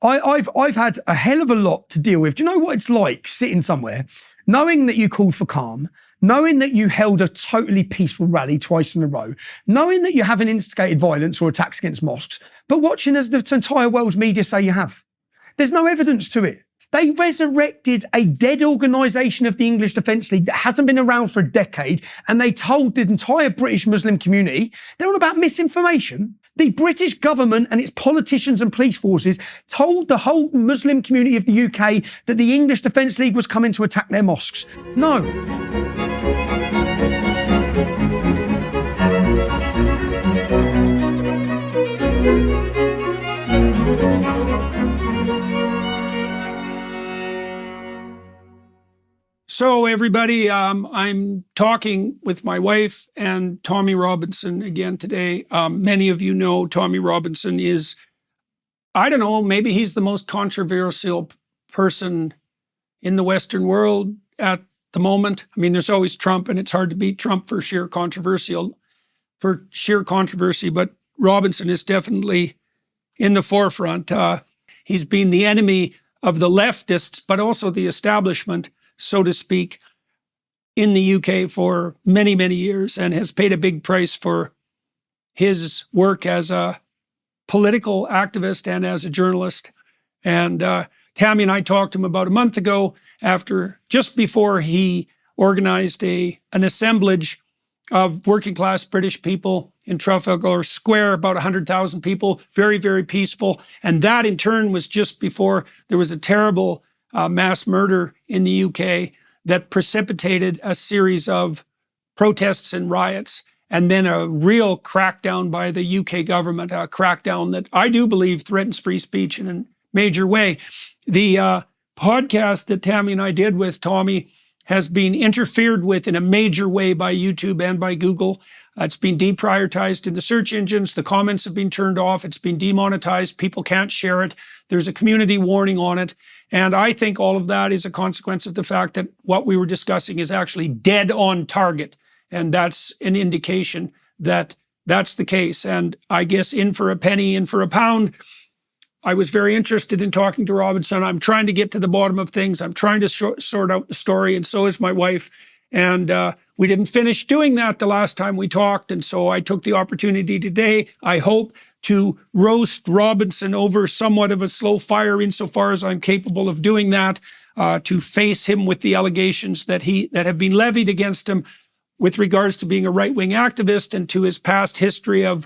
I've had a hell of a lot to deal with. Do you know what it's like sitting somewhere, knowing that you called for calm, knowing that you held a totally peaceful rally twice in a row, knowing that you haven't instigated violence or attacks against mosques, but watching as the entire world's media say you have? There's no evidence to it. They resurrected a dead organisation of the English Defence League that hasn't been around for a decade, and they told the entire British Muslim community they're all about misinformation. The British government and its politicians and police forces told the whole Muslim community of the UK that the English Defence League was coming to attack their mosques. No. So everybody, I'm talking with my wife and Tommy Robinson again today. Many of you know Tommy Robinson is, I don't know, maybe he's the most controversial person in the Western world at the moment. I mean, there's always Trump, and it's hard to beat Trump for sheer controversy, but Robinson is definitely in the forefront. He's been the enemy of the leftists, but also the establishment, so to speak, in the UK for many, many years, and has paid a big price for his work as a political activist and as a journalist. And Tammy and I talked to him about a month ago, just before he organized an assemblage of working class British people in Trafalgar Square, about 100,000 people, very, very peaceful. And that in turn was just before there was a terrible mass murder in the UK that precipitated a series of protests and riots, and then a real crackdown by the UK government, a crackdown that I do believe threatens free speech in a major way. The podcast that Tammy and I did with Tommy has been interfered with in a major way by YouTube and by Google. It's been deprioritized in the search engines. The comments have been turned off. It's been demonetized. People can't share it. There's a community warning on it. And I think all of that is a consequence of the fact that what we were discussing is actually dead on target. And that's an indication that that's the case. And I guess in for a penny, in for a pound. I was very interested in talking to Robinson. I'm trying to get to the bottom of things. I'm trying to sort out the story, and so is my wife. And we didn't finish doing that the last time we talked, and so I took the opportunity today, I hope, to roast Robinson over somewhat of a slow fire insofar as I'm capable of doing that, to face him with the allegations that have been levied against him with regards to being a right-wing activist and to his past history of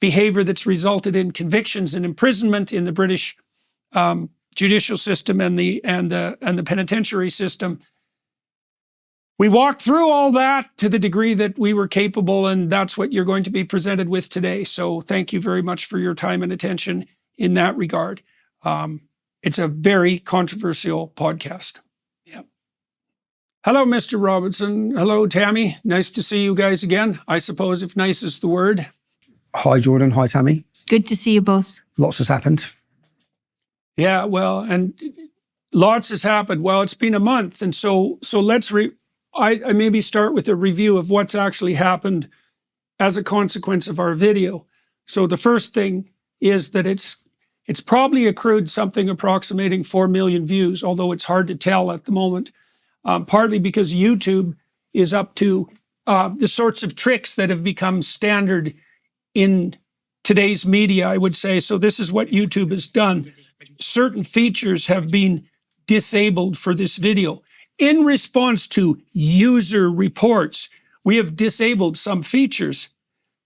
behavior that's resulted in convictions and imprisonment in the British judicial system and the penitentiary system. We walked through all that to the degree that we were capable, and that's what you're going to be presented with today. So thank you very much for your time and attention in that regard. It's a very controversial podcast. Yeah. Hello, Mr. Robinson. Hello, Tammy. Nice to see you guys again, I suppose, if nice is the word. Hi, Jordan. Hi, Tammy. Good to see you both. Lots has happened. Yeah, well, and lots has happened. Well, it's been a month, and so let's I maybe start with a review of what's actually happened as a consequence of our video. So the first thing is that it's probably accrued something approximating 4 million views, although it's hard to tell at the moment, partly because YouTube is up to the sorts of tricks that have become standard in today's media, I would say. So this is what YouTube has done. Certain features have been disabled for this video. In response to user reports, we have disabled some features,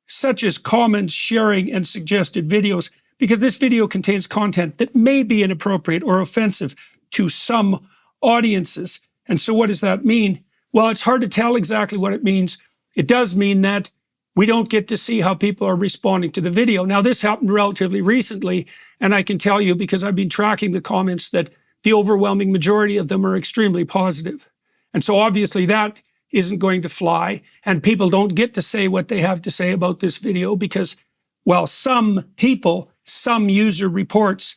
such as comments, sharing, and suggested videos, because this video contains content that may be inappropriate or offensive to some audiences. And so what does that mean? Well, it's hard to tell exactly what it means. It does mean that we don't get to see how people are responding to the video. Now, this happened relatively recently, and I can tell you, because I've been tracking the comments, that the overwhelming majority of them are extremely positive. And so obviously that isn't going to fly, and people don't get to say what they have to say about this video because, well, some people, some user reports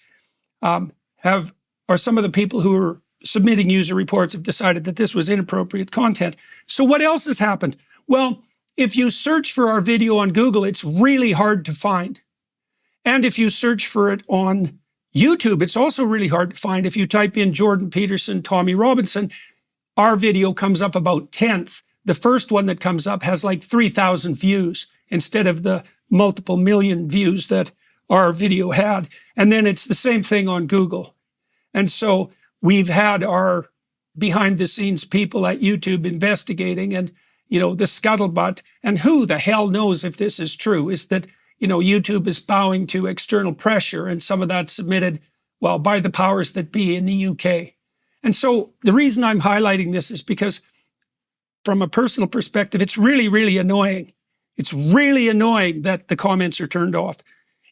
some of the people who are submitting user reports have decided that this was inappropriate content. So what else has happened? Well, if you search for our video on Google, it's really hard to find. And if you search for it on YouTube, it's also really hard to find. If you type in Jordan Peterson, Tommy Robinson, our video comes up about 10th. The first one that comes up has like 3,000 views instead of the multiple million views that our video had. And then it's the same thing on Google. And so we've had our behind the scenes people at YouTube investigating, and, you know, the scuttlebutt, and who the hell knows if this is true, is that, you know, YouTube is bowing to external pressure, and some of that submitted, well, by the powers that be in the UK. And so the reason I'm highlighting this is because from a personal perspective, it's really, really annoying. It's really annoying that the comments are turned off.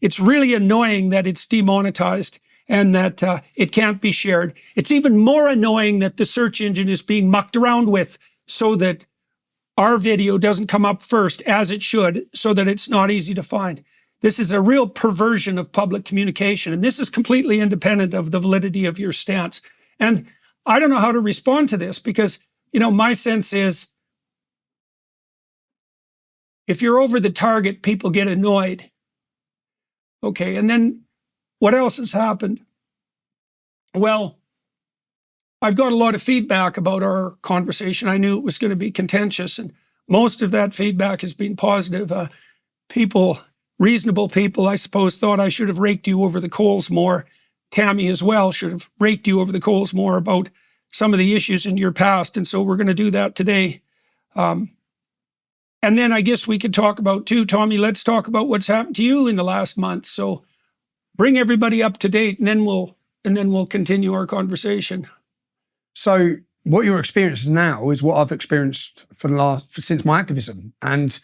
It's really annoying that it's demonetized and that it can't be shared. It's even more annoying that the search engine is being mucked around with so that our video doesn't come up first, as it should, so that it's not easy to find. This is a real perversion of public communication, and this is completely independent of the validity of your stance. And I don't know how to respond to this because, you know, my sense is if you're over the target, people get annoyed. Okay, and then what else has happened? Well, I've got a lot of feedback about our conversation. I knew it was going to be contentious, and most of that feedback has been positive. People, reasonable people, I suppose, thought I should have raked you over the coals more. Tammy as well should have raked you over the coals more about some of the issues in your past, and so we're going to do that today. And then I guess we could talk about too, Tommy, let's talk about what's happened to you in the last month. So bring everybody up to date, and then we'll continue our conversation. So what you're experiencing now is what I've experienced since my activism. And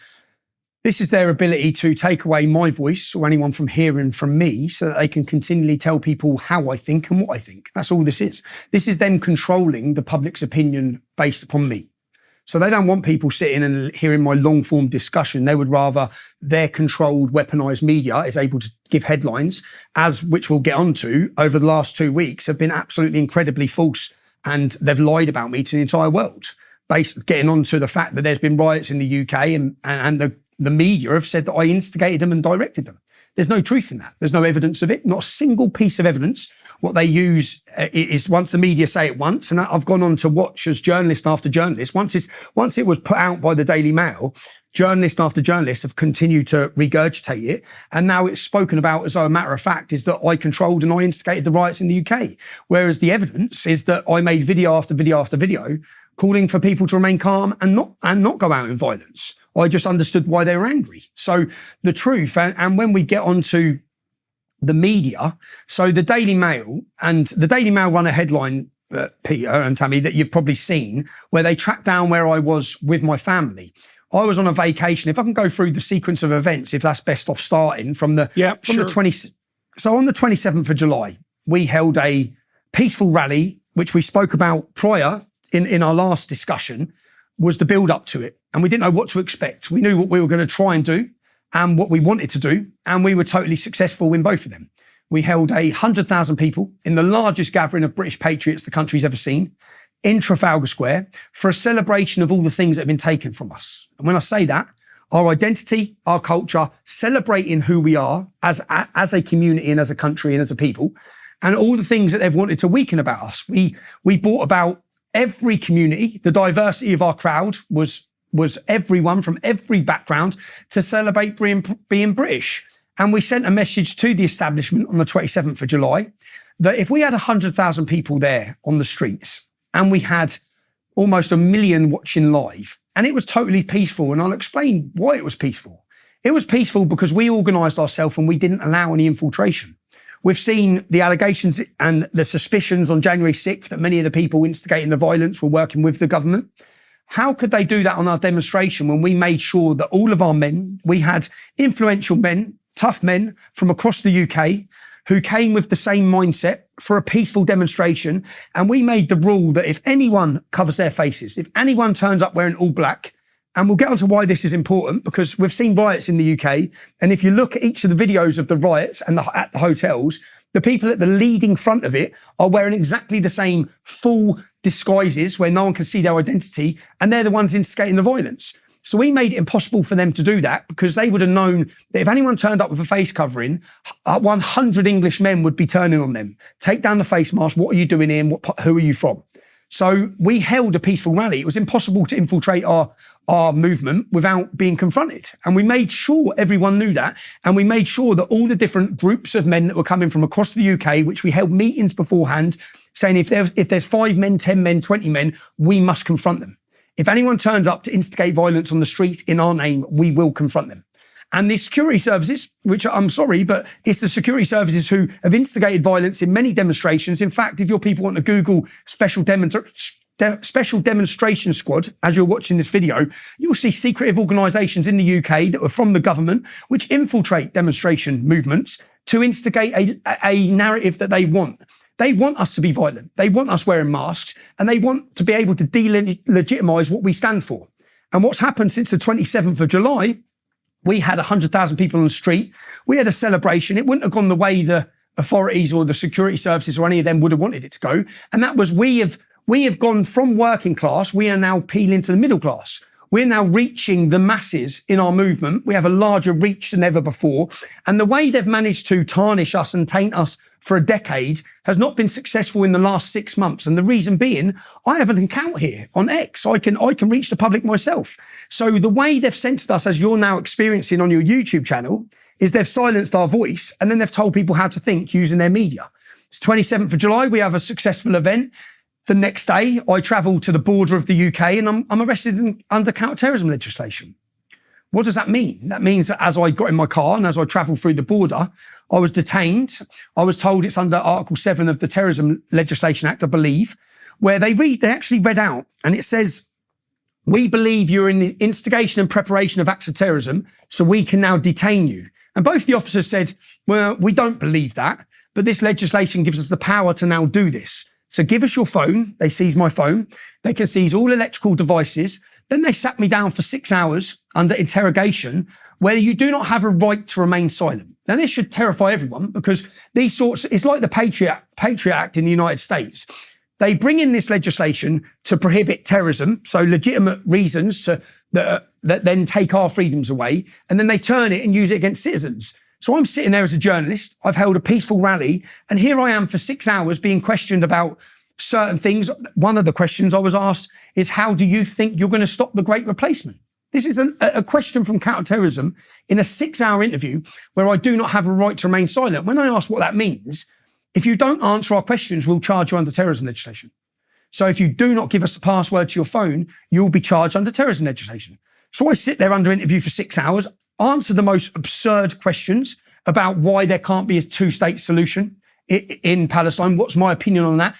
this is their ability to take away my voice or anyone from hearing from me so that they can continually tell people how I think and what I think. That's all this is. This is them controlling the public's opinion based upon me. So they don't want people sitting and hearing my long form discussion. They would rather their controlled, weaponized media is able to give headlines, which we'll get onto over the last 2 weeks, have been absolutely incredibly false. And they've lied about me to the entire world, getting onto the fact that there's been riots in the UK and the media have said that I instigated them and directed them. There's no truth in that. There's no evidence of it, not a single piece of evidence. What they use is once the media say it once, and I've gone on to watch as journalist after journalist. Once it was put out by the Daily Mail, journalist after journalist have continued to regurgitate it. And now it's spoken about as though a matter of fact is that I controlled and I instigated the riots in the UK. Whereas the evidence is that I made video after video after video calling for people to remain calm and not go out in violence. I just understood why they were angry. So the truth, and when we get onto the media, so the Daily Mail run a headline, Peter and Tammy, that you've probably seen, where they tracked down where I was with my family. I was on a vacation. If I can go through the sequence of events, if that's best off starting from the 20th. So on the 27th of July, we held a peaceful rally, which we spoke about prior in our last discussion, was the build up to it. And we didn't know what to expect. We knew what we were going to try and do and what we wanted to do. And we were totally successful in both of them. We held 100,000 people in the largest gathering of British patriots the country's ever seen in Trafalgar Square for a celebration of all the things that have been taken from us. And when I say that, our identity, our culture, celebrating who we are as a community and as a country and as a people, and all the things that they've wanted to weaken about us. We brought about every community. The diversity of our crowd was everyone from every background to celebrate being British. And we sent a message to the establishment on the 27th of July that if we had 100,000 people there on the streets and we had almost 1 million watching live, and it was totally peaceful, and I'll explain why it was peaceful. It was peaceful because we organised ourselves and we didn't allow any infiltration. We've seen the allegations and the suspicions on January 6th that many of the people instigating the violence were working with the government. How could they do that on our demonstration when we made sure that all of our men, we had influential men, tough men from across the UK who came with the same mindset for a peaceful demonstration. And we made the rule that if anyone covers their faces, if anyone turns up wearing all black, and we'll get onto why this is important because we've seen riots in the UK. And if you look at each of the videos of the riots and at the hotels, the people at the leading front of it are wearing exactly the same full disguises where no one can see their identity. And they're the ones instigating the violence. So we made it impossible for them to do that, because they would have known that if anyone turned up with a face covering, 100 English men would be turning on them. Take down the face mask. What are you doing here? Who are you from? So we held a peaceful rally. It was impossible to infiltrate our movement without being confronted. And we made sure everyone knew that. And we made sure that all the different groups of men that were coming from across the UK, which we held meetings beforehand, saying if there's 5 men, 10 men, 20 men, we must confront them. If anyone turns up to instigate violence on the street in our name, we will confront them. And the security services, which I'm sorry, but it's the security services who have instigated violence in many demonstrations. In fact, if your people want to Google special demonstration squad, as you're watching this video, you'll see secretive organisations in the UK that were from the government, which infiltrate demonstration movements to instigate a narrative that they want. They want us to be violent. They want us wearing masks, and they want to be able to delegitimise what we stand for. And what's happened since the 27th of July, we had 100,000 people on the street. We had a celebration. It wouldn't have gone the way the authorities or the security services or any of them would have wanted it to go. And that was, we have gone from working class. We are now peeling to the middle class. We're now reaching the masses in our movement. We have a larger reach than ever before. And the way they've managed to tarnish us and taint us for a decade has not been successful in the last 6 months. And the reason being, I have an account here on X. I can reach the public myself. So the way they've censored us, as you're now experiencing on your YouTube channel, is they've silenced our voice, and then they've told people how to think using their media. It's 27th of July. We have a successful event. The next day, I travel to the border of the UK, and I'm arrested under counter-terrorism legislation. What does that mean? That means that as I got in my car and as I travelled through the border, I was detained. I was told it's under Article 7 of the Terrorism Legislation Act, I believe, where they actually read out, and it says, we believe you're in the instigation and preparation of acts of terrorism, so we can now detain you. And both the officers said, well, we don't believe that, but this legislation gives us the power to now do this. So give us your phone. They seize my phone. They can seize all electrical devices. Then they sat me down for 6 hours under interrogation, where you do not have a right to remain silent. Now, this should terrify everyone, because it's like the Patriot Act in the United States. They bring in this legislation to prohibit terrorism, so legitimate reasons that then take our freedoms away, and then they turn it and use it against citizens. So I'm sitting there as a journalist. I've held a peaceful rally, and here I am for 6 hours being questioned about certain things. One of the questions I was asked is, how do you think you're going to stop the Great Replacement? This is a question from counterterrorism in a 6-hour interview where I do not have a right to remain silent. When I ask what that means, if you don't answer our questions, we'll charge you under terrorism legislation. So if you do not give us the password to your phone, you'll be charged under terrorism legislation. So I sit there under interview for 6 hours, answer the most absurd questions about why there can't be a 2-state solution in Palestine. What's my opinion on that?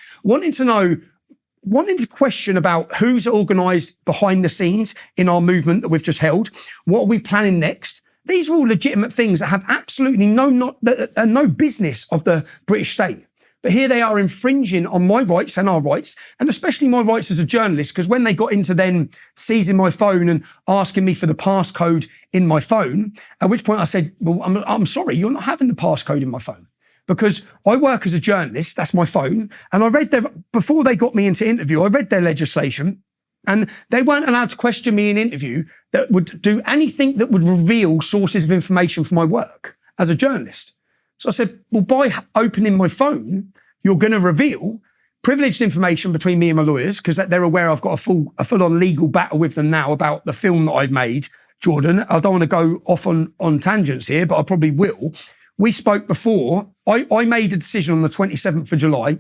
Wanting to question about who's organised behind the scenes in our movement that we've just held. What are we planning next? These are all legitimate things that have absolutely no business of the British state. But here they are infringing on my rights and our rights, and especially my rights as a journalist, because when they got into then seizing my phone and asking me for the passcode in my phone, at which point I said, well, I'm sorry, you're not having the passcode in my phone, because I work as a journalist, that's my phone, and I read before they got me into interview, I read their legislation, and they weren't allowed to question me in interview that would do anything that would reveal sources of information for my work as a journalist. So I said, well, by opening my phone, you're going to reveal privileged information between me and my lawyers, because they're aware I've got a full-on legal battle with them now about the film that I've made, Jordan. I don't want to go off on tangents here, but I probably will. We spoke before. I made a decision on the 27th of July.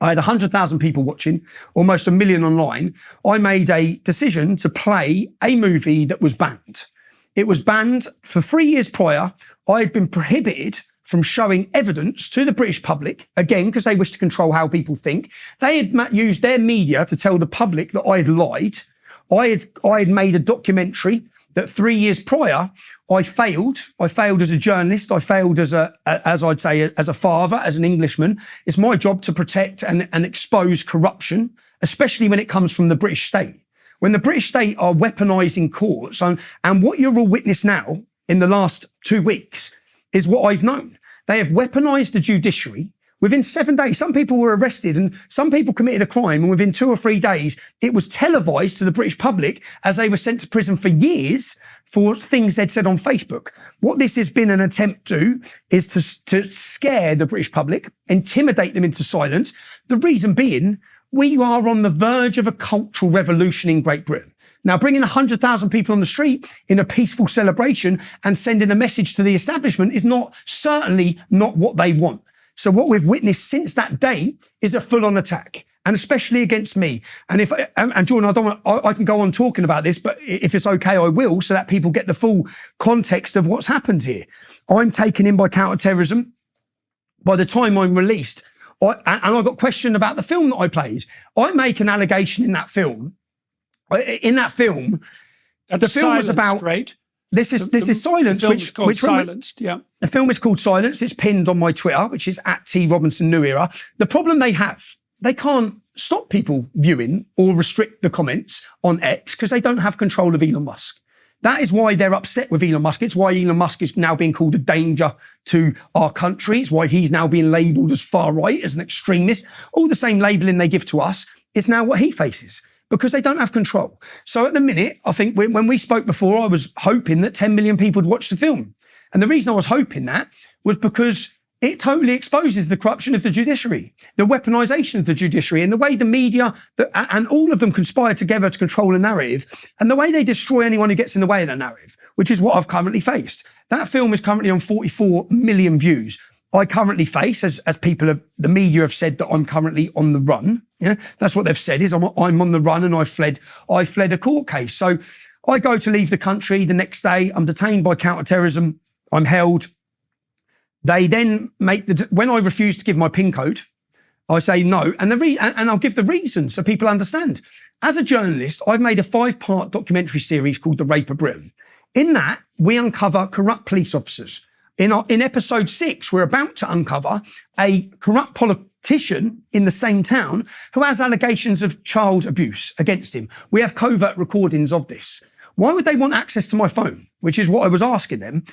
I had 100,000 people watching, almost 1 million online. I made a decision to play a movie that was banned. It was banned for 3 years prior. I had been prohibited from showing evidence to the British public, again, because they wish to control how people think. They had used their media to tell the public that I had lied. I had made a documentary that 3 years prior, I failed. I failed as a journalist. I failed as I'd say, as a father, as an Englishman. It's my job to protect and expose corruption, especially when it comes from the British state. When the British state are weaponising courts, and what you're all witness now in the last 2 weeks is what I've known. They have weaponised the judiciary. Within 7 days, some people were arrested and some people committed a crime. And within 2 or 3 days, it was televised to the British public as they were sent to prison for years for things they'd said on Facebook. What this has been an attempt to do is to scare the British public, intimidate them into silence. The reason being, we are on the verge of a cultural revolution in Great Britain. Now, bringing 100,000 people on the street in a peaceful celebration and sending a message to the establishment is certainly not what they want. So what we've witnessed since that day is a full-on attack, and especially against me. And Jordan, I can go on talking about this, but if it's okay, I will, so that people get the full context of what's happened here. I'm taken in by counter-terrorism. By the time I'm released, and I got questioned about the film that I played. I make an allegation in that film. The film was about, right? This is Silence, Silenced, yeah. The film is called Silence. It's pinned on my Twitter, which is @TRobinson_New_Era. The problem they have, they can't stop people viewing or restrict the comments on X because they don't have control of Elon Musk. That is why they're upset with Elon Musk. It's why Elon Musk is now being called a danger to our country. It's why he's now being labelled as far right, as an extremist. All the same labelling they give to us is now what he faces, because they don't have control. So at the minute, I think when we spoke before, I was hoping that 10 million people would watch the film. And the reason I was hoping that was because it totally exposes the corruption of the judiciary, the weaponisation of the judiciary, and the way the media and all of them conspire together to control a narrative, and the way they destroy anyone who gets in the way of that narrative, which is what I've currently faced. That film is currently on 44 million views. I currently face, as the media have said, that I'm currently on the run. Yeah, that's what they've said, is I'm on the run, and I fled a court case. So I go to leave the country the next day. I'm detained by counter-terrorism. I'm held. They then when I refuse to give my PIN code, I say no, and I'll give the reason so people understand. As a journalist, I've made a 5-part documentary series called The Rape of Britain. In that, we uncover corrupt police officers. In episode 6, we're about to uncover a corrupt politician in the same town who has allegations of child abuse against him. We have covert recordings of this. Why would they want access to my phone? Which is what I was asking them.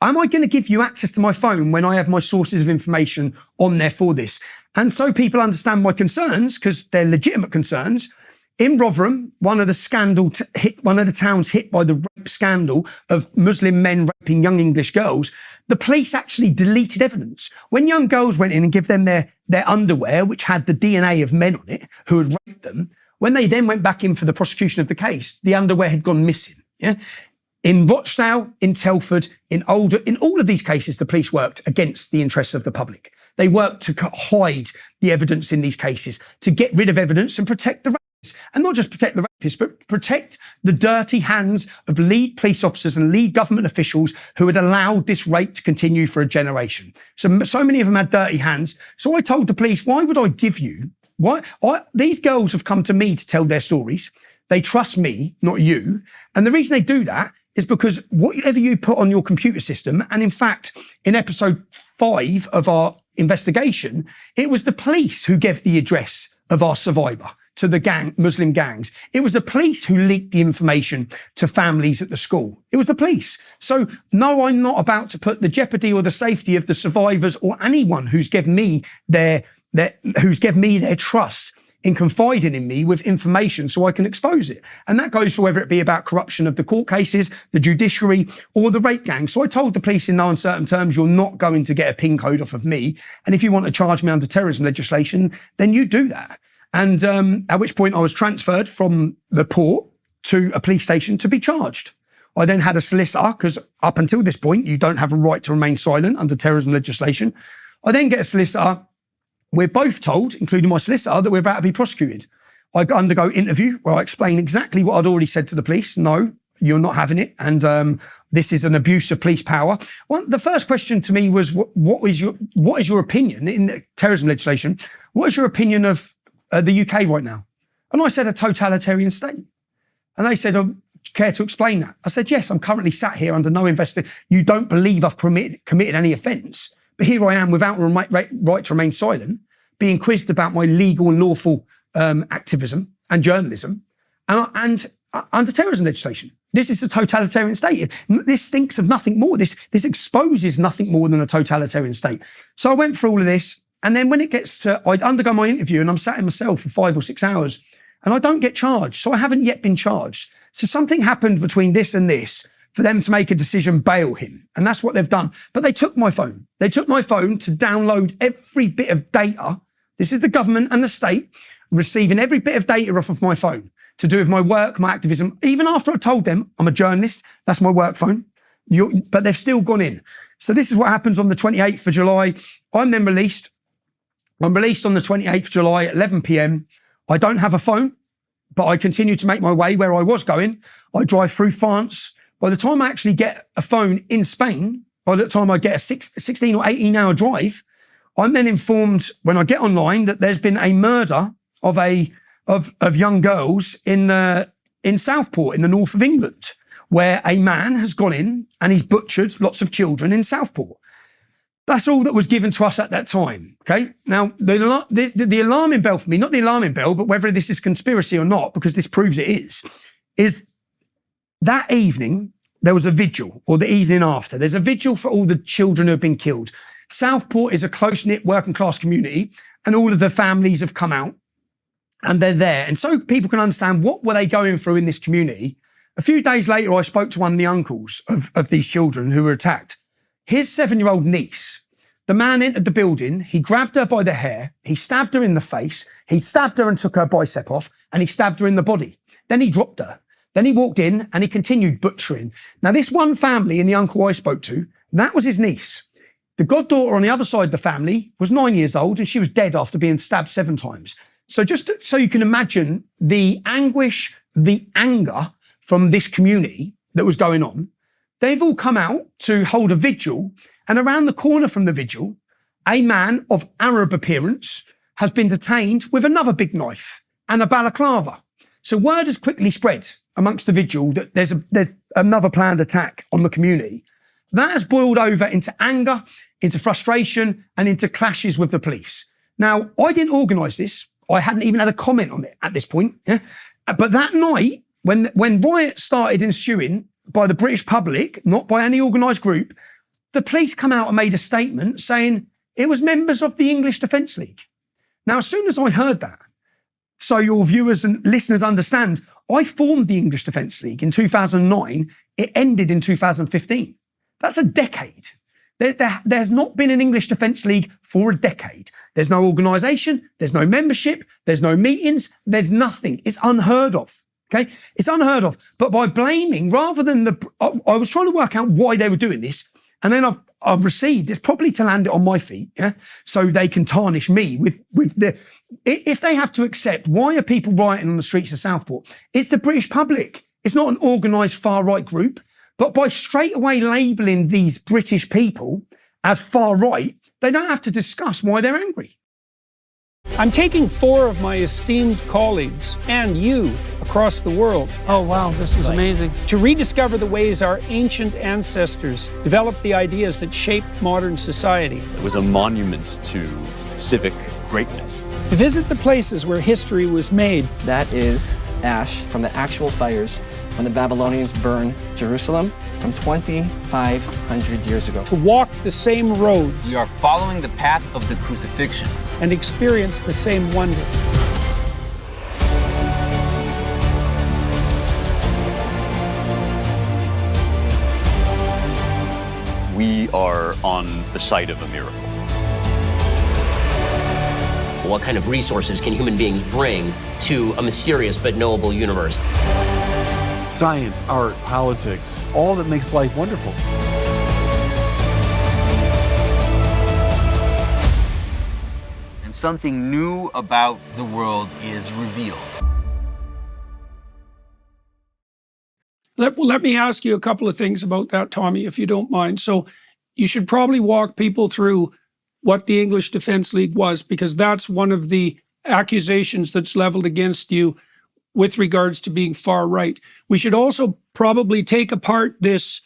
Am I going to give you access to my phone when I have my sources of information on there for this? And so people understand my concerns, because they're legitimate concerns. In Rotherham, one of the towns hit by the rape scandal of Muslim men raping young English girls, the police actually deleted evidence. When young girls went in and gave them their underwear, which had the DNA of men on it who had raped them, when they then went back in for the prosecution of the case, the underwear had gone missing. Yeah. In Rochdale, in Telford, in all of these cases, the police worked against the interests of the public. They worked to hide the evidence in these cases, to get rid of evidence and protect the rapists. And not just protect the rapists, but protect the dirty hands of lead police officers and lead government officials who had allowed this rape to continue for a generation. So many of them had dirty hands. So I told the police, why would I give you? These girls have come to me to tell their stories. They trust me, not you. And the reason they do that is because whatever you put on your computer system, and in fact, in episode 5 of our investigation, it was the police who gave the address of our survivor to the Muslim gangs. It was the police who leaked the information to families at the school. It was the police. So no, I'm not about to put the jeopardy or the safety of the survivors or anyone who's given me their trust in confiding in me with information so I can expose it. And that goes for whether it be about corruption of the court cases, the judiciary, or the rape gang. So I told the police in no uncertain terms, you're not going to get a PIN code off of me. And if you want to charge me under terrorism legislation, then you do that. And at which point I was transferred from the port to a police station to be charged. I then had a solicitor, because up until this point, you don't have a right to remain silent under terrorism legislation. I then get a solicitor. We're both told, including my solicitor, that we're about to be prosecuted. I undergo interview where I explain exactly what I'd already said to the police. No, you're not having it. And this is an abuse of police power. Well, the first question to me was, what is your opinion in the terrorism legislation? What is your opinion of the UK right now? And I said, a totalitarian state. And they said, care to explain that? I said, yes, I'm currently sat here under no investigation. You don't believe I've committed any offence. But here I am without a right to remain silent, being quizzed about my legal and lawful activism and journalism, and under terrorism legislation. This is a totalitarian state. This stinks of nothing more. This exposes nothing more than a totalitarian state. So I went through all of this, And then when it gets to, I'd undergo my interview and I'm sat in my cell for 5 or 6 hours and I don't get charged. So I haven't yet been charged. So something happened between this and this for them to make a decision, bail him. And that's what they've done. But they took my phone. They took my phone to download every bit of data. This is the government and the state receiving every bit of data off of my phone to do with my work, my activism. Even after I told them I'm a journalist, that's my work phone. But they've still gone in. So this is what happens on the 28th of July. I'm then released. I'm released on the 28th of July at 11 p.m. I don't have a phone, but I continue to make my way where I was going. I drive through France. By the time I actually get a phone in Spain, by the time I get a 16 or 18-hour drive, I'm then informed when I get online that there's been a murder of young girls in Southport in the north of England, where a man has gone in and he's butchered lots of children in Southport. That's all that was given to us at that time. Okay. Now, the alarming bell for me, not the alarming bell, but whether this is conspiracy or not, because this proves it is that evening, there was a vigil, or the evening after. There's a vigil for all the children who have been killed. Southport is a close-knit working class community, and all of the families have come out and they're there. And so people can understand what were they going through in this community. A few days later, I spoke to one of the uncles of these children who were attacked. His 7-year-old niece, the man entered the building, he grabbed her by the hair, he stabbed her in the face, he stabbed her and took her bicep off, and he stabbed her in the body. Then he dropped her. Then he walked in and he continued butchering. Now, this one family and the uncle I spoke to, that was his niece. The goddaughter on the other side of the family was 9 years old and she was dead after being stabbed 7 times. So so you can imagine the anguish, the anger from this community that was going on. They've all come out to hold a vigil, and around the corner from the vigil, a man of Arab appearance has been detained with another big knife and a balaclava. So word has quickly spread amongst the vigil that there's another planned attack on the community. That has boiled over into anger, into frustration, and into clashes with the police. Now, I didn't organise this. I hadn't even had a comment on it at this point. Yeah? But that night, when riots started ensuing by the British public, not by any organised group, the police come out and made a statement saying it was members of the English Defence League. Now, as soon as I heard that, so your viewers and listeners understand, I formed the English Defence League in 2009. It ended in 2015. That's a decade. There's not been an English Defence League for a decade. There's no organisation, there's no membership, there's no meetings, there's nothing. It's unheard of. Okay, it's unheard of. But by blaming, rather than I was trying to work out why they were doing this, and then I've received, it's probably to land it on my feet, yeah, so they can tarnish me with the. If they have to accept, why are people rioting on the streets of Southport? It's the British public. It's not an organised far right group. But by straight away labelling these British people as far right, they don't have to discuss why they're angry. I'm taking 4 of my esteemed colleagues and you across the world. Oh, wow, this is amazing. To rediscover the ways our ancient ancestors developed the ideas that shaped modern society. It was a monument to civic greatness. To visit the places where history was made. That is ash from the actual fires when the Babylonians burned Jerusalem from 2,500 years ago. To walk the same roads. We are following the path of the crucifixion. And experience the same wonder. We are on the site of a miracle. What kind of resources can human beings bring to a mysterious but knowable universe? Science, art, politics, all that makes life wonderful. And something new about the world is revealed. Let me ask you a couple of things about that, Tommy, if you don't mind. So you should probably walk people through what the English Defence League was, because that's one of the accusations that's leveled against you with regards to being far right. We should also probably take apart this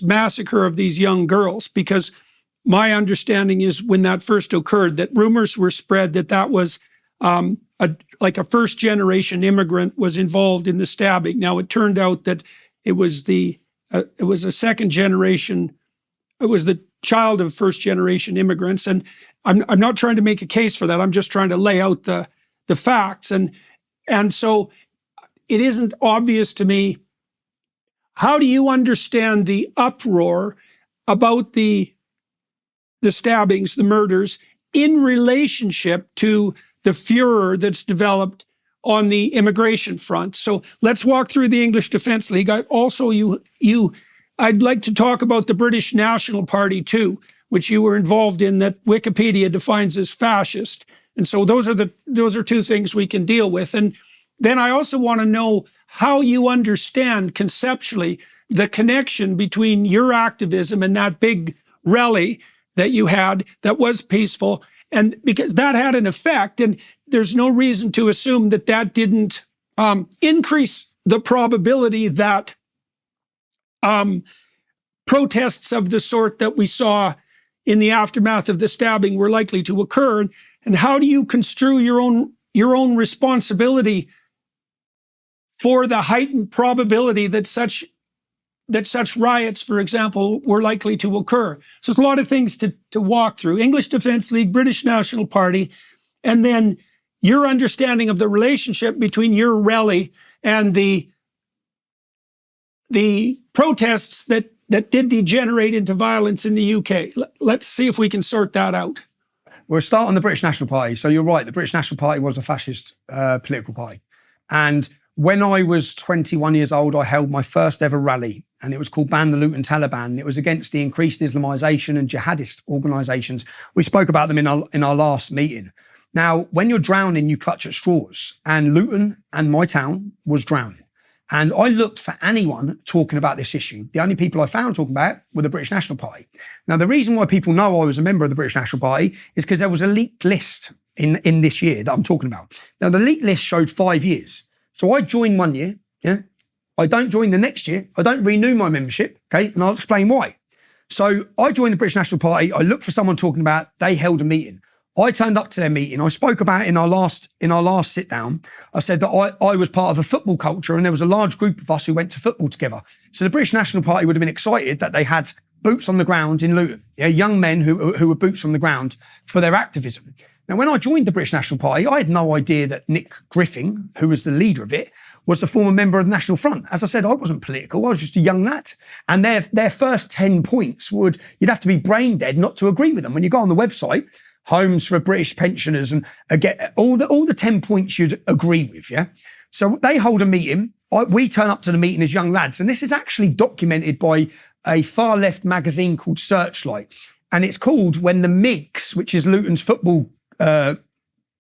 massacre of these young girls, because my understanding is when that first occurred, that rumors were spread that was like a first-generation immigrant was involved in the stabbing. Now, it turned out that it was a second generation. It was the child of first-generation immigrants, and I'm not trying to make a case for that. I'm just trying to lay out the facts. And so it isn't obvious to me. How do you understand the uproar about the stabbings, the murders, in relationship to the furor that's developed on the immigration front? So let's walk through the English Defence League. I'd like to talk about the British National Party too, which you were involved in, that Wikipedia defines as fascist. And so those are two things we can deal with. And then I also want to know how you understand conceptually the connection between your activism and that big rally that you had that was peaceful, and because that had an effect, and there's no reason to assume that that didn't increase the probability that protests of the sort that we saw in the aftermath of the stabbing were likely to occur. And how do you construe your own responsibility for the heightened probability that such riots, for example, were likely to occur? So there's a lot of things to walk through. English Defence League, British National Party, and then your understanding of the relationship between your rally and the protests that did degenerate into violence in the UK. Let's see if we can sort that out. We'll start on the British National Party. So you're right, the British National Party was a fascist political party. And when I was 21 years old, I held my first ever rally, and it was called Ban the Luton Taliban. It was against the increased Islamisation and jihadist organisations. We spoke about them in our last meeting. Now, when you're drowning, you clutch at straws, and Luton and my town was drowning. And I looked for anyone talking about this issue. The only people I found talking about it were the British National Party. Now, the reason why people know I was a member of the British National Party is because there was a leaked list in this year that I'm talking about. Now, the leaked list showed 5 years. So I joined 1 year, yeah. I don't join the next year. I don't renew my membership, okay? And I'll explain why. So I joined the British National Party. I looked for someone talking about, they held a meeting. I turned up to their meeting. I spoke about it in our last sit down. I said that I was part of a football culture, and there was a large group of us who went to football together. So the British National Party would have been excited that they had boots on the ground in Luton, yeah, young men who were boots on the ground for their activism. Now, when I joined the British National Party, I had no idea that Nick Griffin, who was the leader of it, was the former member of the National Front. As I said, I wasn't political. I was just a young lad. And their first 10 points you'd have to be brain dead not to agree with them. When you go on the website, homes for British pensioners, and get all the 10 points you'd agree with, yeah? So they hold a meeting. We turn up to the meeting as young lads. And this is actually documented by a far left magazine called Searchlight. And it's called When the MIGs, which is Luton's football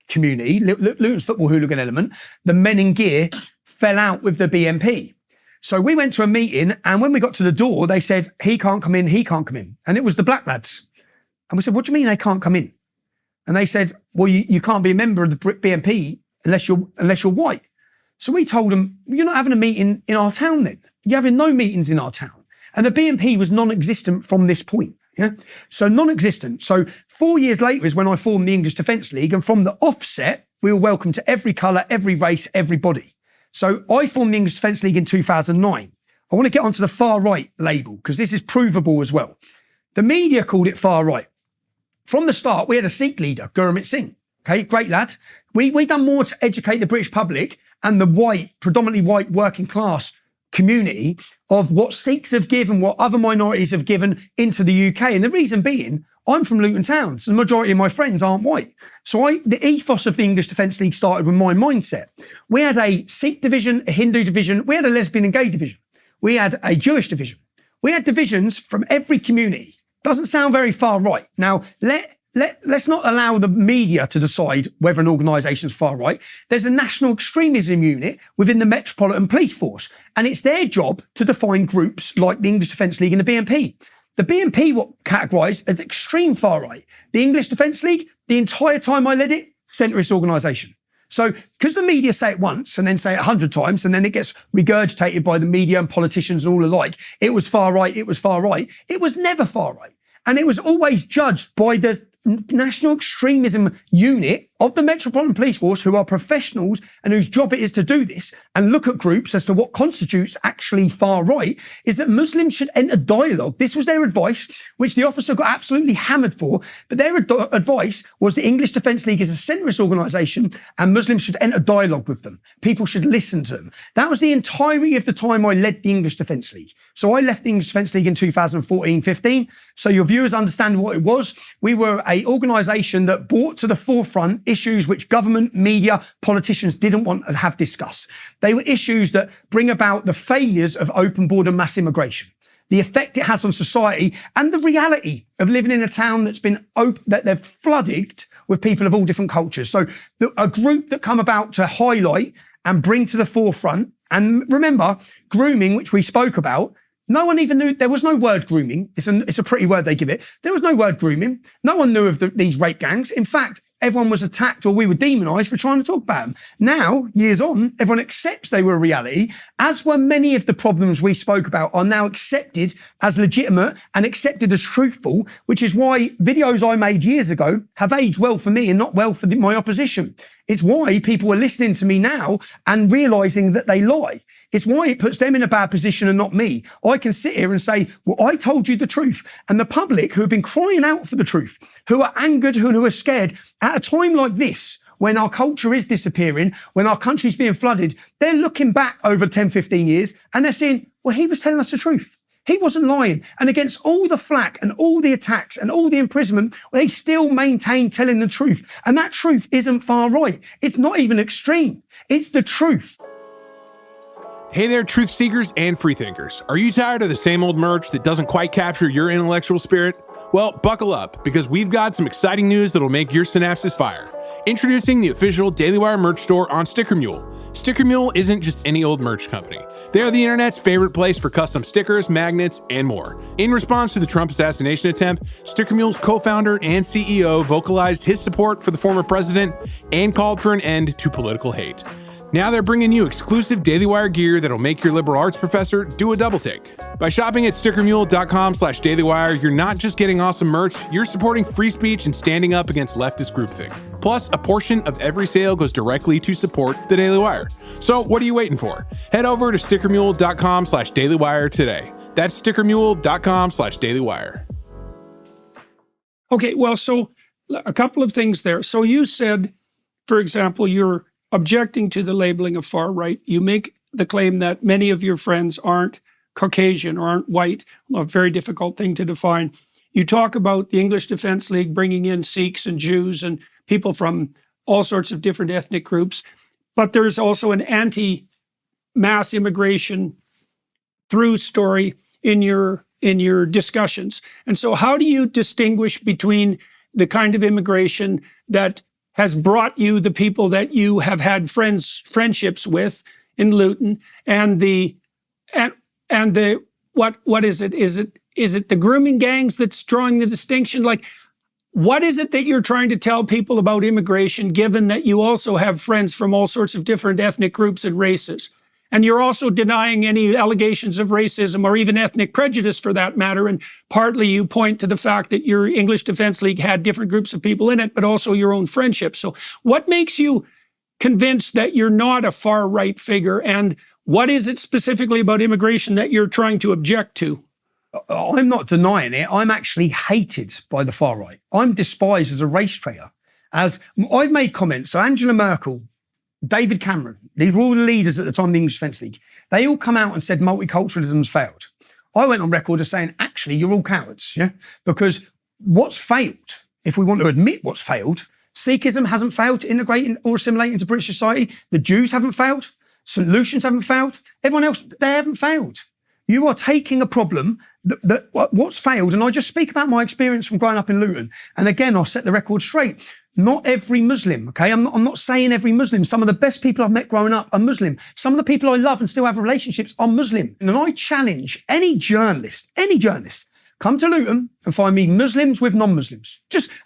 community, Luton's football hooligan element, the men in gear fell out with the BNP. So we went to a meeting, and when we got to the door, they said, he can't come in, he can't come in. And it was the black lads. And we said, what do you mean they can't come in? And they said, well, you can't be a member of the BNP unless you're white. So we told them, you're not having a meeting in our town then. You're having no meetings in our town. And the BNP was non-existent from this point. Yeah. So non-existent. So 4 years later is when I formed the English Defence League. And from the offset, we were welcome to every colour, every race, everybody. So I formed the English Defence League in 2009. I want to get onto the far right label because this is provable as well. The media called it far right. From the start, we had a Sikh leader, Gurmit Singh. Okay, great lad. We done more to educate the British public and the predominantly white working class community of what Sikhs have given, what other minorities have given into the UK. And the reason being, I'm from Luton Town, so the majority of my friends aren't white. So the ethos of the English Defence League started with my mindset. We had a Sikh division, a Hindu division, we had a lesbian and gay division. We had a Jewish division. We had divisions from every community. Doesn't sound very far right. Now, let's not allow the media to decide whether an organisation is far right. There's a national extremism unit within the Metropolitan Police Force, and it's their job to define groups like the English Defence League and the BNP. The BNP were categorised as extreme far right. The English Defence League, the entire time I led it, centrist organisation. So because the media say it once and then say it 100 times, and then it gets regurgitated by the media and politicians and all alike, it was far right, it was far right. It was never far right. And it was always judged by the national extremism unit of the Metropolitan Police Force, who are professionals and whose job it is to do this and look at groups as to what constitutes actually far right, is that Muslims should enter dialogue. This was their advice, which the officer got absolutely hammered for. But their advice was the English Defence League is a centrist organisation and Muslims should enter dialogue with them. People should listen to them. That was the entirety of the time I led the English Defence League. So I left the English Defence League in 2014-15. So your viewers understand what it was. We were an organisation that brought to the forefront issues which government, media, politicians didn't want to have discussed. They were issues that bring about the failures of open border mass immigration, the effect it has on society, and the reality of living in a town that's been that they've flooded with people of all different cultures. So a group that come about to highlight and bring to the forefront, and remember, grooming, which we spoke about, no one even knew, there was no word grooming. It's a pretty word they give it. There was no word grooming. No one knew of these rape gangs. In fact, everyone was attacked or we were demonised for trying to talk about them. Now, years on, everyone accepts they were a reality, as were many of the problems we spoke about are now accepted as legitimate and accepted as truthful, which is why videos I made years ago have aged well for me and not well for my opposition. It's why people are listening to me now and realising that they lie. It's why it puts them in a bad position and not me. I can sit here and say, well, I told you the truth. And the public who have been crying out for the truth, who are angered, who are scared, at a time like this, when our culture is disappearing, when our country's being flooded, they're looking back over 10, 15 years and they're saying, well, he was telling us the truth. He wasn't lying. And against all the flack and all the attacks and all the imprisonment, they still maintain telling the truth. And that truth isn't far right. It's not even extreme. It's the truth. Hey there, truth seekers and freethinkers. Are you tired of the same old merch that doesn't quite capture your intellectual spirit? Well, buckle up, because we've got some exciting news that'll make your synapses fire. Introducing the official Daily Wire merch store on Sticker Mule. Sticker Mule isn't just any old merch company. They are the internet's favorite place for custom stickers, magnets, and more. In response to the Trump assassination attempt, Sticker Mule's co-founder and CEO vocalized his support for the former president and called for an end to political hate. Now they're bringing you exclusive Daily Wire gear that'll make your liberal arts professor do a double take. By shopping at stickermule.com/dailywire, you're not just getting awesome merch, you're supporting free speech and standing up against leftist groupthink. Plus, a portion of every sale goes directly to support the Daily Wire. So what are you waiting for? Head over to stickermule.com/dailywire today. That's stickermule.com/dailywire. Okay, well, so a couple of things there. So you said, for example, you're objecting to the labeling of far right. You make the claim that many of your friends aren't Caucasian or aren't white, a very difficult thing to define. You talk about the English Defence League bringing in Sikhs and Jews and people from all sorts of different ethnic groups, but there's also an anti-mass immigration through story in your discussions. And so how do you distinguish between the kind of immigration that has brought you the people that you have had friendships with in Luton, and what is it? Is it the grooming gangs that's drawing the distinction? Like, what is it that you're trying to tell people about immigration, given that you also have friends from all sorts of different ethnic groups and races? And you're also denying any allegations of racism or even ethnic prejudice for that matter. And partly you point to the fact that your English Defence League had different groups of people in it, but also your own friendships. So what makes you convinced that you're not a far right figure? And what is it specifically about immigration that you're trying to object to? I'm not denying it. I'm actually hated by the far right. I'm despised as a race traitor. As I've made comments, so Angela Merkel, David Cameron, these were all the leaders at the time of the English Defence League. They all come out and said multiculturalism's failed. I went on record as saying, actually, you're all cowards, yeah? Because what's failed, if we want to admit what's failed, Sikhism hasn't failed to integrate or assimilate into British society. The Jews haven't failed. St. Lucians haven't failed. Everyone else, they haven't failed. You are taking a problem that what's failed, and I just speak about my experience from growing up in Luton. And again, I'll set the record straight. Not every Muslim, okay? I'm not saying every Muslim. Some of the best people I've met growing up are Muslim. Some of the people I love and still have relationships are Muslim. And I challenge any journalist, come to Luton and find me Muslims with non-Muslims.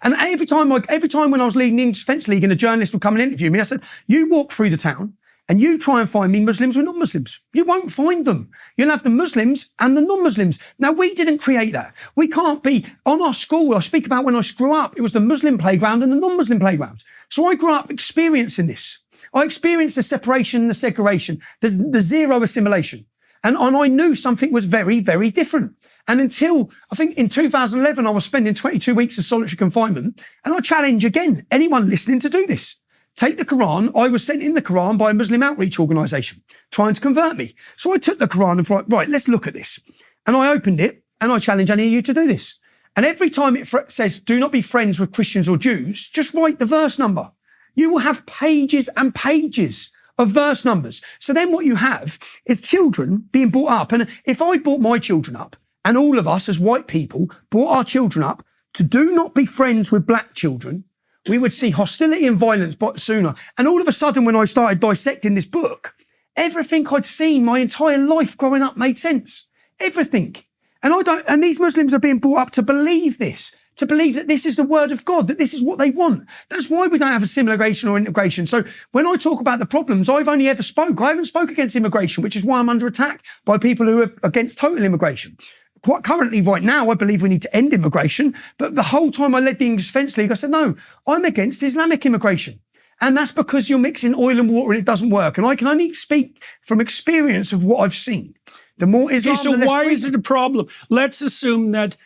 And every time when I was leading the English Defence League and a journalist would come and interview me, I said, you walk through the town And you try and find me Muslims with non-Muslims. You won't find them. You'll have the Muslims and the non-Muslims. Now, we didn't create that. We can't be, on our school, I speak about when I grew up, it was the Muslim playground and the non-Muslim playground. So I grew up experiencing this. I experienced the separation and the segregation, the zero assimilation. And I knew something was very, very different. And until, I think in 2011, I was spending 22 weeks of solitary confinement. And I challenge again, anyone listening to do this. Take the Quran. I was sent in the Quran by a Muslim outreach organisation trying to convert me. So I took the Quran and thought, right, let's look at this. And I opened it and I challenge any of you to do this. And every time it says, do not be friends with Christians or Jews, just write the verse number. You will have pages and pages of verse numbers. So then what you have is children being brought up. And if I brought my children up, and all of us as white people brought our children up to do not be friends with black children, we would see hostility and violence sooner. And all of a sudden, when I started dissecting this book, everything I'd seen my entire life growing up made sense. Everything. And these Muslims are being brought up to believe this, to believe that this is the word of God, that this is what they want. That's why we don't have assimilation or integration. So when I talk about the problems, I haven't spoke against immigration, which is why I'm under attack by people who are against total immigration. Quite currently, right now, I believe we need to end immigration. But the whole time I led the English Defence League, I said, no, I'm against Islamic immigration. And that's because you're mixing oil and water and it doesn't work. And I can only speak from experience of what I've seen. The more Islam, okay, so why is it a problem? Let's assume that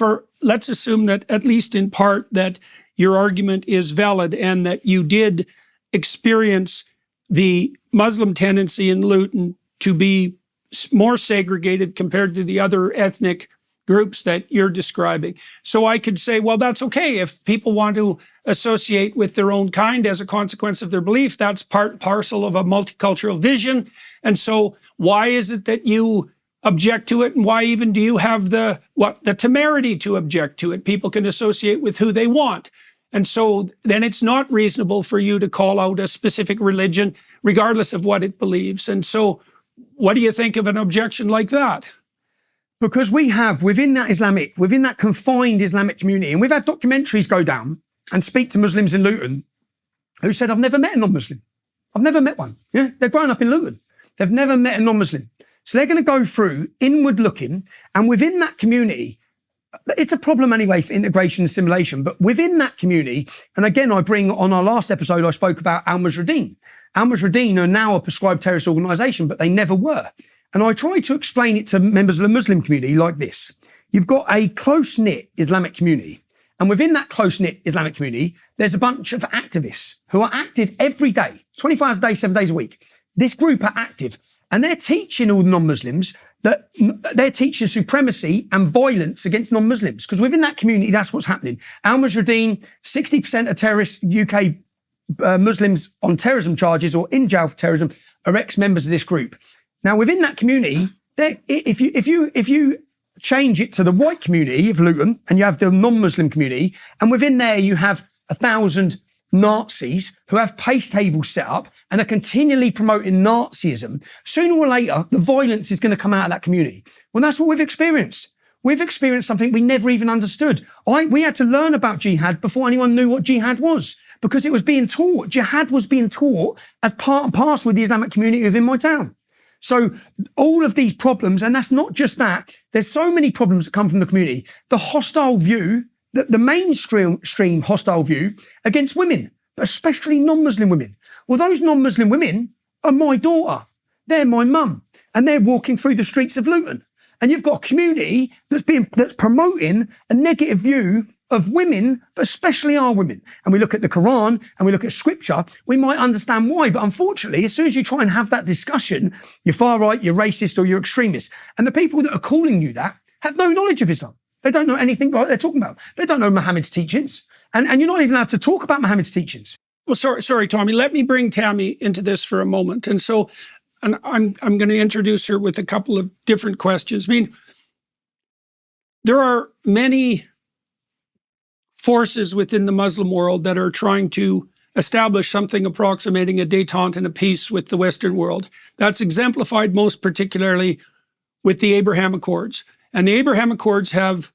at least in part that your argument is valid and that you did experience the Muslim tendency in Luton to be more segregated compared to the other ethnic groups that you're describing. So I could say, well, that's okay. If people want to associate with their own kind as a consequence of their belief, that's part and parcel of a multicultural vision. And so why is it that you object to it? And why even do you have the temerity to object to it? People can associate with who they want. And so then it's not reasonable for you to call out a specific religion, regardless of what it believes. And so what do you think of an objection like that? Because we have within that confined Islamic community, and we've had documentaries go down and speak to Muslims in Luton who said, I've never met a non-Muslim. I've never met one. Yeah, they're grown up in Luton. They've never met a non-Muslim. So they're going to go through inward looking, and within that community, it's a problem anyway for integration and assimilation, but within that community, and again, I bring on our last episode, I spoke about Al-Mujahideen. Al-Mujahideen are now a prescribed terrorist organisation, but they never were. And I try to explain it to members of the Muslim community like this. You've got a close-knit Islamic community. And within that close-knit Islamic community, there's a bunch of activists who are active every day, 24 hours a day, 7 days a week. This group are active. And they're teaching all the non-Muslims that they're teaching supremacy and violence against non-Muslims. Because within that community, that's what's happening. Al-Mujahideen, 60% of terrorists, UK Muslims on terrorism charges or in jail for terrorism are ex-members of this group. Now, within that community, if you change it to the white community of Luton and you have the non-Muslim community, and within there you have 1,000 Nazis who have pace tables set up and are continually promoting Nazism, sooner or later, the violence is going to come out of that community. Well, that's what we've experienced. We've experienced something we never even understood. We had to learn about jihad before anyone knew what jihad was, because it was being taught. Jihad was being taught as part and parcel with the Islamic community within my town. So all of these problems, and that's not just that, there's so many problems that come from the community. The hostile view, the mainstream hostile view against women, but especially non-Muslim women. Well, those non-Muslim women are my daughter. They're my mum. And they're walking through the streets of Luton. And you've got a community that's promoting a negative view of women, but especially our women. And we look at the Quran and we look at scripture, we might understand why. But unfortunately, as soon as you try and have that discussion, you're far right, you're racist, or you're extremist. And the people that are calling you that have no knowledge of Islam. They don't know anything like they're talking about. They don't know Muhammad's teachings. And you're not even allowed to talk about Muhammad's teachings. Well, sorry, Tommy. Let me bring Tammy into this for a moment. And so I'm going to introduce her with a couple of different questions. I mean, there are many forces within the Muslim world that are trying to establish something approximating a détente and a peace with the Western world. That's exemplified most particularly with the Abraham Accords. And the Abraham Accords have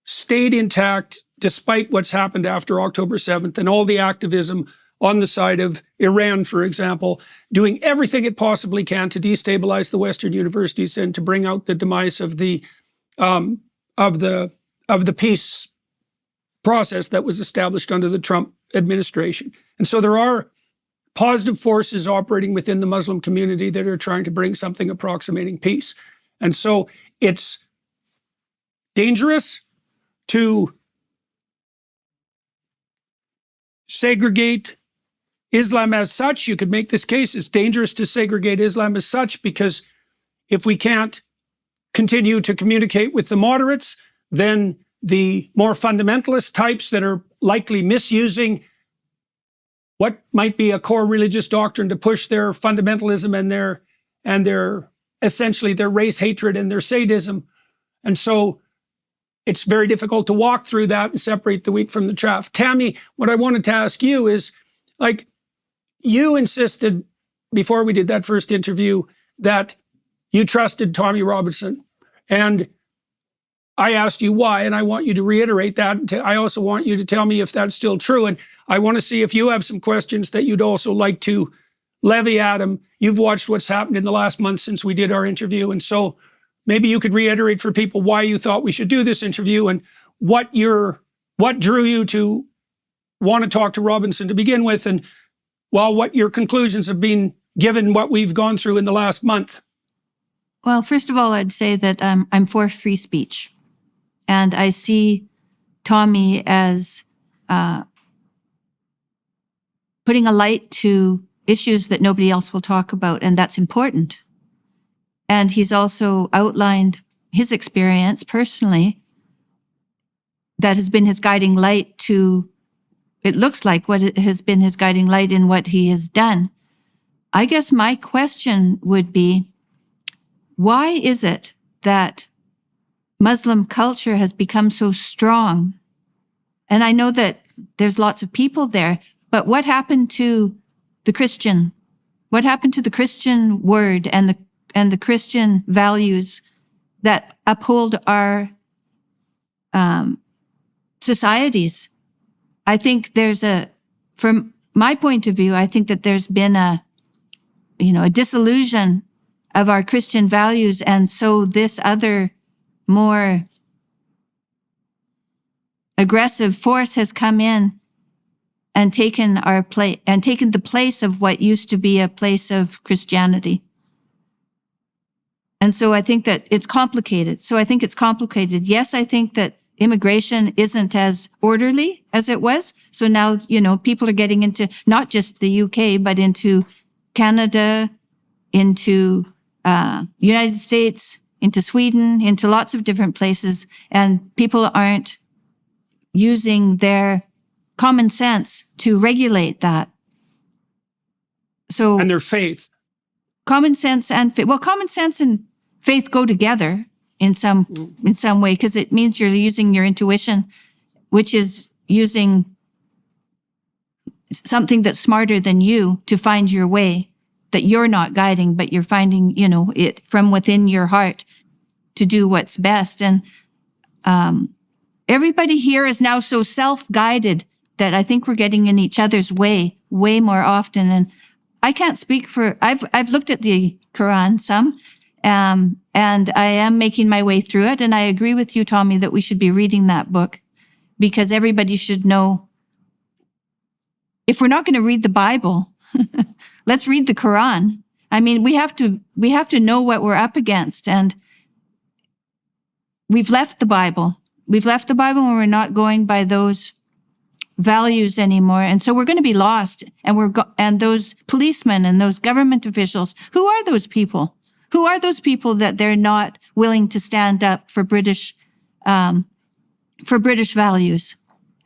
stayed intact despite what's happened after October 7th and all the activism on the side of Iran, for example, doing everything it possibly can to destabilize the Western universities and to bring out the demise of the peace process that was established under the Trump administration. And so there are positive forces operating within the Muslim community that are trying to bring something approximating peace. And so it's dangerous to segregate Islam as such. You could make this case. It's dangerous to segregate Islam as such because if we can't continue to communicate with the moderates, then the more fundamentalist types that are likely misusing what might be a core religious doctrine to push their fundamentalism and their essentially their race hatred and their sadism. And so it's very difficult to walk through that and separate the wheat from the chaff. Tammy, what I wanted to ask you is, like, you insisted before we did that first interview that you trusted Tommy Robinson. And I asked you why, and I want you to reiterate that. I also want you to tell me if that's still true. And I want to see if you have some questions that you'd also like to levy at him. You've watched what's happened in the last month since we did our interview. And so maybe you could reiterate for people why you thought we should do this interview and what drew you to want to talk to Robinson to begin with, and what your conclusions have been given what we've gone through in the last month. Well, first of all, I'd say that I'm for free speech. And I see Tommy as putting a light to issues that nobody else will talk about, and that's important. And he's also outlined his experience personally that has been his guiding light to, it looks like what has been his guiding light in what he has done. I guess my question would be, why is it that Muslim culture has become so strong? And I know that there's lots of people there, but what happened to the Christian? What happened to the Christian word and the Christian values that uphold our societies? I think from my point of view, I think that there's been a disillusion of our Christian values. And so this other more aggressive force has come in and taken the place of what used to be a place of Christianity. And so I think that it's complicated. Yes, I think that immigration isn't as orderly as it was. So now, people are getting into not just the UK, but into Canada, into United States, into Sweden, into lots of different places. And people aren't using their common sense to regulate that. And their faith. Common sense and faith. Well, common sense and faith go together in some way, because it means you're using your intuition, which is using something that's smarter than you to find your way, that you're not guiding, but you're finding, it from within your heart to do what's best. And everybody here is now so self-guided that I think we're getting in each other's way more often. And I can't speak for, I've looked at the Quran some, and I am making my way through it. And I agree with you, Tommy, that we should be reading that book, because everybody should know, if we're not going to read the Bible, let's read the Quran. I mean, we have to know what we're up against. And we've left the Bible. We've left the Bible and we're not going by those values anymore. And so we're going to be lost. And and those policemen and those government officials, who are those people? Who are those people that they're not willing to stand up for British values?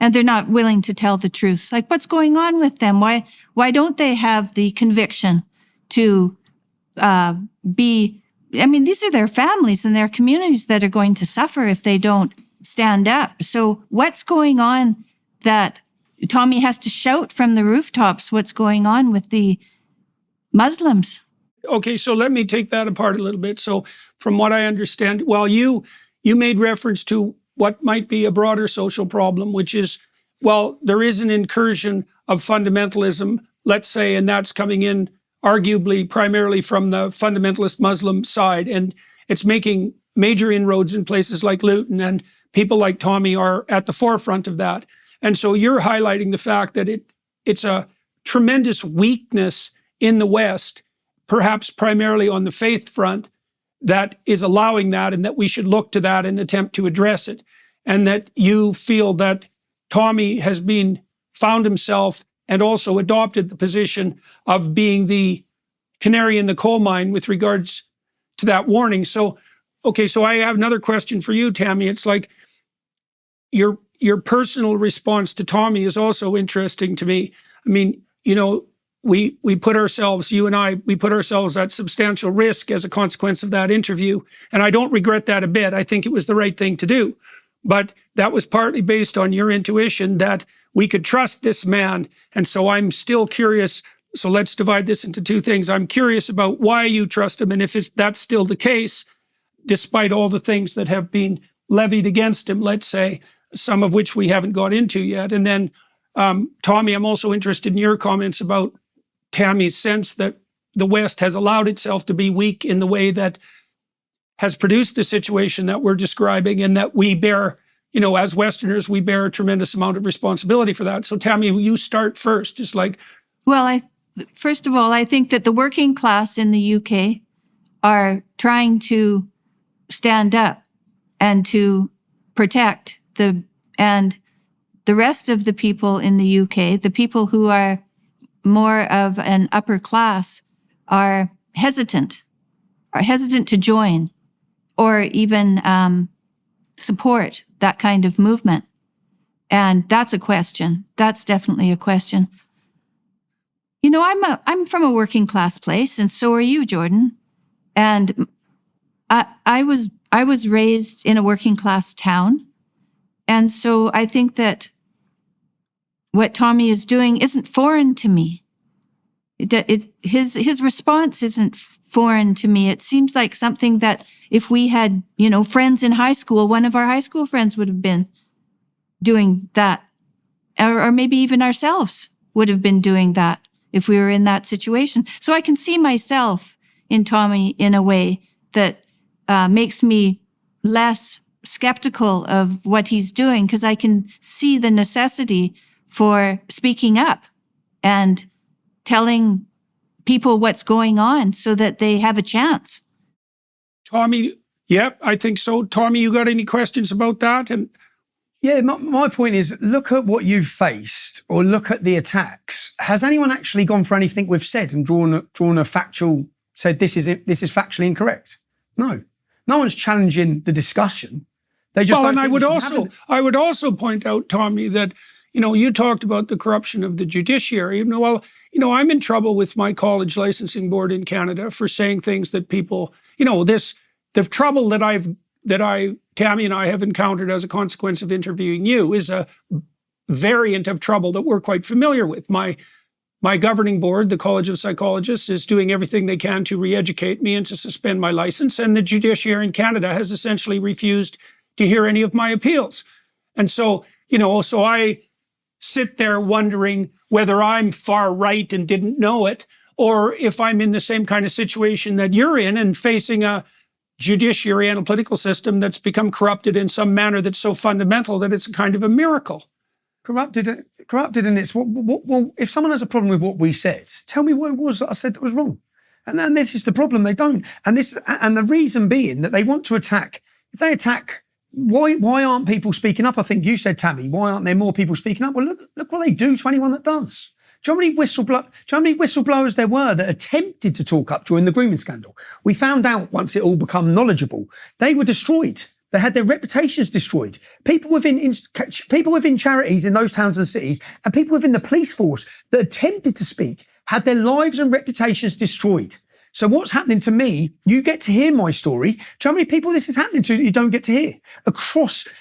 And they're not willing to tell the truth. Like, what's going on with them? Why don't they have the conviction to these are their families and their communities that are going to suffer if they don't stand up. So what's going on that Tommy has to shout from the rooftops? What's going on with the Muslims? Okay, so let me take that apart a little bit. So from what I understand, you made reference to what might be a broader social problem, which is, there is an incursion of fundamentalism, let's say, and that's coming in arguably primarily from the fundamentalist Muslim side. And it's making major inroads in places like Luton, and people like Tommy are at the forefront of that. And so you're highlighting the fact that it's a tremendous weakness in the West, perhaps primarily on the faith front, that is allowing that, and that we should look to that and attempt to address it. And that you feel that Tommy has found himself and also adopted the position of being the canary in the coal mine with regards to that warning. So, okay, so I have another question for you, Tammy. It's like your personal response to Tommy is also interesting to me. I mean, you know, we put ourselves, you and I, we put ourselves at substantial risk as a consequence of that interview. And I don't regret that a bit. I think it was the right thing to do. But that was partly based on your intuition that we could trust this man. And so I'm still curious. So let's divide this into two things. I'm curious about why you trust him, and if that's still the case, despite all the things that have been levied against him, let's say, some of which we haven't got into yet. And then, Tommy, I'm also interested in your comments about Tammy's sense that the West has allowed itself to be weak in the way that has produced the situation that we're describing, and that we bear, you know, as Westerners, we bear a tremendous amount of responsibility for that. So Tammy, you start first, just like. Well, first of all, I think that the working class in the UK are trying to stand up and to protect and the rest of the people in the UK, the people who are more of an upper class, are hesitant to join or even support that kind of movement. And that's a question. That's definitely a question. You know, I'm from a working class place, and so are you, Jordan. And I was raised in a working class town. And so I think that what Tommy is doing isn't foreign to me. His response isn't foreign to me. It seems like something that if we had, you know, friends in high school, one of our high school friends would have been doing that. Or maybe even ourselves would have been doing that if we were in that situation. So I can see myself in Tommy in a way that makes me less skeptical of what he's doing, because I can see the necessity for speaking up and telling people what's going on so that they have a chance. Tommy, yep, I think so. Tommy, you got any questions about that? And yeah, my point is, look at what you've faced, or look at the attacks. Has anyone actually gone for anything we've said and drawn a factual, said this is factually incorrect? No one's challenging the discussion. They just. Well, and I would also point out, Tommy, that, you know, you talked about the corruption of the judiciary. Well, you know, I'm in trouble with my college licensing board in Canada for saying things that people, you know, the trouble that Tammy and I have encountered as a consequence of interviewing you is a variant of trouble that we're quite familiar with. My governing board, the College of Psychologists, is doing everything they can to re-educate me and to suspend my license. And the judiciary in Canada has essentially refused to hear any of my appeals. And so, you know, so I sit there wondering whether I'm far right and didn't know it, or if I'm in the same kind of situation that you're in and facing a judiciary and a political system that's become corrupted in some manner that's so fundamental that it's a kind of a miracle. Corrupted, and it's well. If someone has a problem with what we said, tell me what it was that I said that was wrong. And then this is the problem. They don't, and the reason being that they want to attack. If they attack, why aren't people speaking up? I think you said, Tammy, why aren't there more people speaking up? Well, look what they do to anyone that does. Do you know how many whistleblowers there were that attempted to talk up during the grooming scandal? We found out once it all become knowledgeable, they were destroyed. They had their reputations destroyed. People within charities in those towns and cities, and people within the police force that attempted to speak had their lives and reputations destroyed. So what's happening to me, you get to hear my story. Do you know how many people this is happening to that you don't get to hear?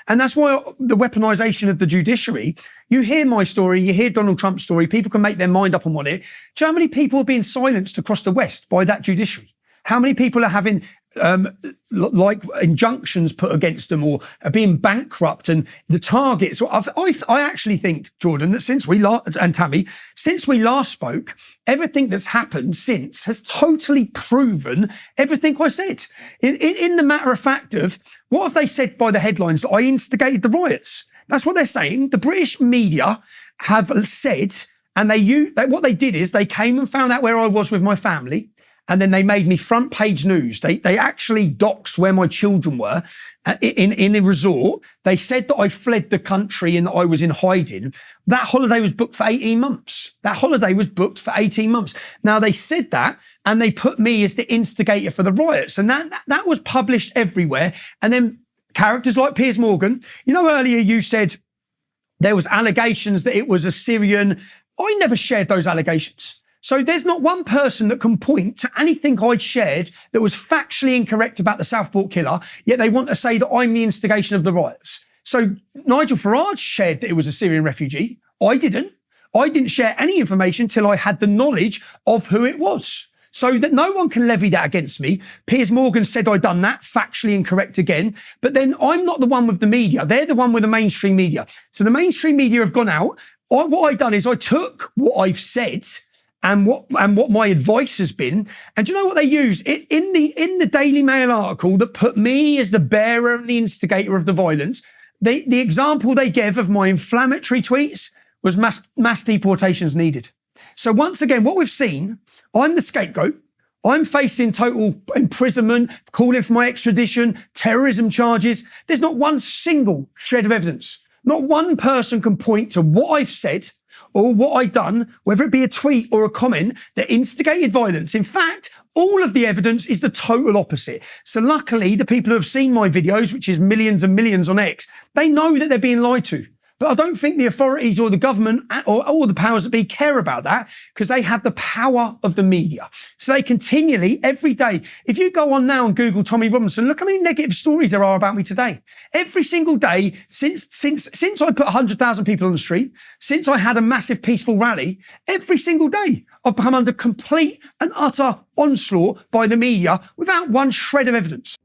And that's why the weaponization of the judiciary, you hear my story, you hear Donald Trump's story, people can make their mind up on what it. Do you know how many people are being silenced across the West by that judiciary? How many people are having like injunctions put against them or are being bankrupt and the targets. I actually think, Jordan, that since we last, and Tammy, since we last spoke, everything that's happened since has totally proven everything I said. In the matter of fact of, what have they said by the headlines? That I instigated the riots. That's what they're saying. The British media have said, and what they did is they came and found out where I was with my family. And then they made me front page news. They actually doxed where my children were in a resort. They said that I fled the country and that I was in hiding. That holiday was booked for 18 months. Now they said that and they put me as the instigator for the riots. And that was published everywhere. And then characters like Piers Morgan, earlier you said there was allegations that it was a Syrian. I never shared those allegations. So there's not one person that can point to anything I shared that was factually incorrect about the Southport killer, yet they want to say that I'm the instigation of the riots. So Nigel Farage shared that it was a Syrian refugee. I didn't. I didn't share any information till I had the knowledge of who it was. So that no one can levy that against me. Piers Morgan said I'd done that, factually incorrect again. But then I'm not the one with the media. They're the one with the mainstream media. So the mainstream media have gone out. What I've done is I took what I've said and what my advice has been. And do you know what they use? In the Daily Mail article that put me as the bearer and the instigator of the violence, the example they gave of my inflammatory tweets was mass deportations needed. So once again, what we've seen, I'm the scapegoat. I'm facing total imprisonment, calling for my extradition, terrorism charges. There's not one single shred of evidence. Not one person can point to what I've said or what I've done, whether it be a tweet or a comment, that instigated violence. In fact, all of the evidence is the total opposite. So luckily, the people who have seen my videos, which is millions and millions on X, they know that they're being lied to. But I don't think the authorities or the government or all the powers that be care about that, because they have the power of the media. So they continually, every day, if you go on now and Google Tommy Robinson, look how many negative stories there are about me today. Every single day, since I put 100,000 people on the street, since I had a massive peaceful rally, every single day, I've become under complete and utter onslaught by the media without one shred of evidence.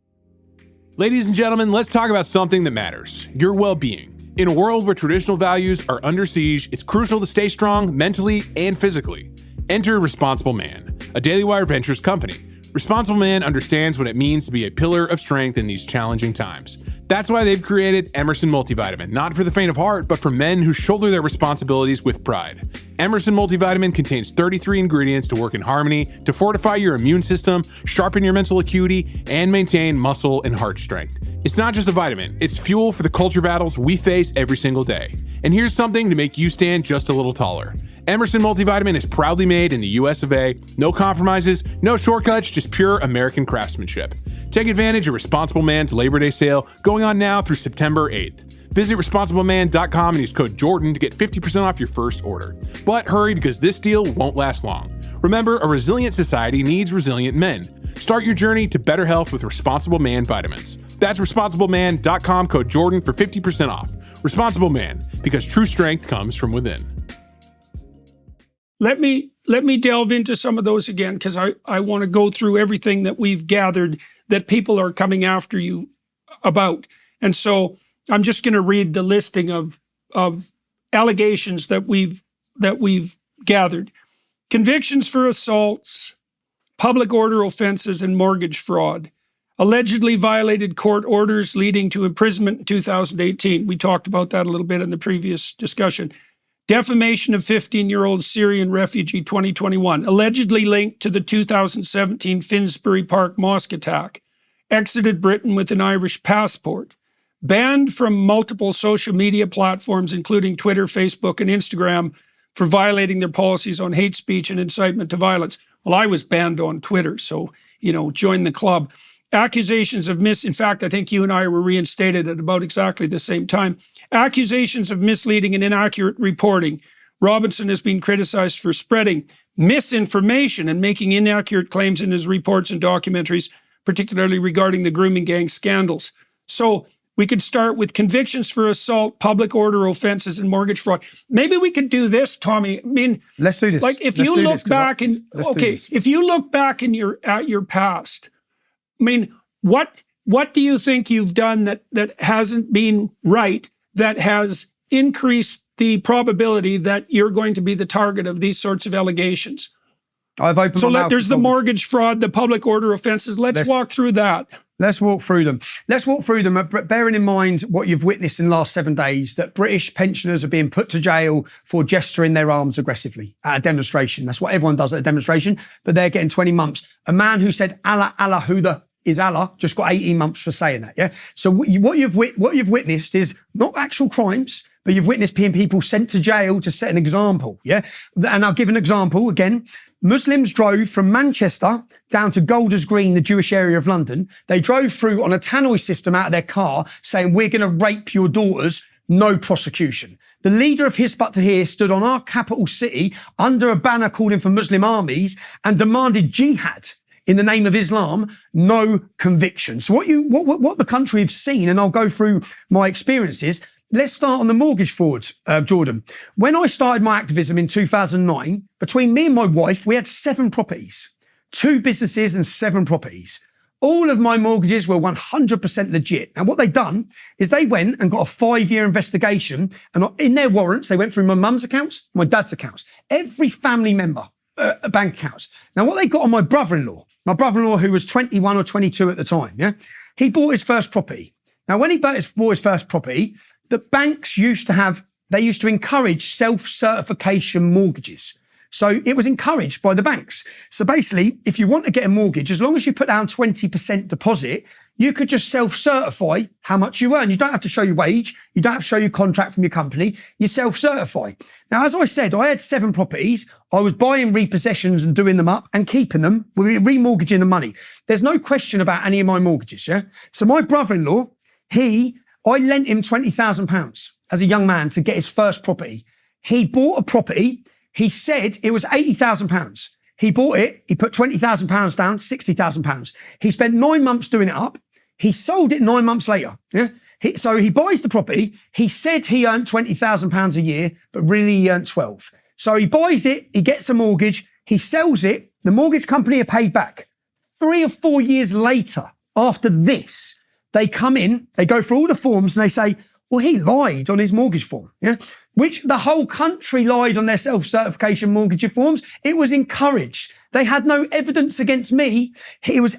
Ladies and gentlemen, let's talk about something that matters: your well-being. In a world where traditional values are under siege, it's crucial to stay strong mentally and physically. Enter Responsible Man, a Daily Wire Ventures company. Responsible Man understands what it means to be a pillar of strength in these challenging times. That's why they've created Emerson Multivitamin, not for the faint of heart, but for men who shoulder their responsibilities with pride. Emerson Multivitamin contains 33 ingredients to work in harmony, to fortify your immune system, sharpen your mental acuity, and maintain muscle and heart strength. It's not just a vitamin, it's fuel for the culture battles we face every single day. And here's something to make you stand just a little taller. Emerson Multivitamin is proudly made in the US of A. No compromises, no shortcuts, just pure American craftsmanship. Take advantage of Responsible Man's Labor Day sale going on now through September 8th. Visit responsibleman.com and use code Jordan to get 50% off your first order. But hurry, because this deal won't last long. Remember, a resilient society needs resilient men. Start your journey to better health with Responsible Man vitamins. That's responsibleman.com, code Jordan for 50% off. Responsible Man, because true strength comes from within. Let me delve into some of those again, because I want to go through everything that we've gathered that people are coming after you about. And so I'm just going to read the listing of allegations that we've gathered. Convictions for assaults, public order offenses, and mortgage fraud. Allegedly violated court orders leading to imprisonment in 2018. We talked about that a little bit in the previous discussion. Defamation of 15-year-old Syrian refugee 2021, allegedly linked to the 2017 Finsbury Park mosque attack. Exited Britain with an Irish passport. Banned from multiple social media platforms, including Twitter, Facebook, and Instagram, for violating their policies on hate speech and incitement to violence. Well, I was banned on Twitter, so, join the club. Accusations of in fact, I think you and I were reinstated at about exactly the same time. Accusations of misleading and inaccurate reporting. Robinson has been criticized for spreading misinformation and making inaccurate claims in his reports and documentaries, particularly regarding the grooming gang scandals. So we could start with convictions for assault, public order offenses, and mortgage fraud. Maybe we could do this, Tommy. I mean, let's do this. Like if you look back at your past, I mean, what do you think you've done that hasn't been right, that has increased the probability that you're going to be the target of these sorts of allegations? I've opened So my mouth there's to the mortgage fraud, the public order offenses. Let's walk through that. Let's walk through them. Bearing in mind what you've witnessed in the last 7 days, that British pensioners are being put to jail for gesturing their arms aggressively at a demonstration. That's what everyone does at a demonstration, but they're getting 20 months. A man who said, Allah, Allah, who the is Allah, just got 18 months for saying that, yeah? So what you've witnessed is not actual crimes, but you've witnessed people sent to jail to set an example, yeah? And I'll give an example again. Muslims drove from Manchester down to Golders Green, the Jewish area of London. They drove through on a tannoy system out of their car saying, we're going to rape your daughters, no prosecution. The leader of Hizb ut-Tahrir stood on our capital city under a banner calling for Muslim armies and demanded jihad in the name of Islam, no conviction. So what the country have seen, and I'll go through my experiences. Let's start on the mortgage fraud, Jordan. When I started my activism in 2009, between me and my wife, we had 7 properties, 2 businesses and 7 properties. All of my mortgages were 100% legit. And what they'd done is they went and got a 5-year investigation, and in their warrants, they went through my mum's accounts, my dad's accounts, every family member bank accounts. Now, what they got on my brother-in-law who was 21 or 22 at the time, yeah, he bought his first property. Now, when he bought his first property, the banks used to encourage self-certification mortgages. So it was encouraged by the banks. So basically, if you want to get a mortgage, as long as you put down 20% deposit, you could just self-certify how much you earn. You don't have to show your wage. You don't have to show your contract from your company. You self-certify. Now, as I said, I had 7 properties. I was buying repossessions and doing them up and keeping them. We were remortgaging the money. There's no question about any of my mortgages, yeah? So my brother-in-law, I lent him £20,000 as a young man to get his first property. He bought a property. He said it was £80,000. He bought it. He put £20,000 down, £60,000. He spent 9 months doing it up. He sold it 9 months later. Yeah. So he buys the property. He said he earned £20,000 a year, but really he earned 12. So he buys it. He gets a mortgage. He sells it. The mortgage company are paid back. 3 or 4 years later, after this, they come in, they go through all the forms and they say, well, he lied on his mortgage form, yeah? Which the whole country lied on their self-certification mortgage forms. It was encouraged. They had no evidence against me.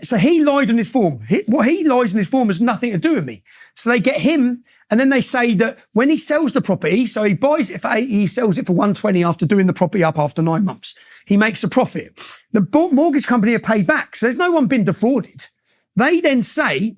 So he lied on his form. What he lies on his form has nothing to do with me. So they get him, and then they say that when he sells the property, so he buys it for 80, he sells it for 120 after doing the property up after 9 months. He makes a profit. The mortgage company are paid back, so there's no one been defrauded. They then say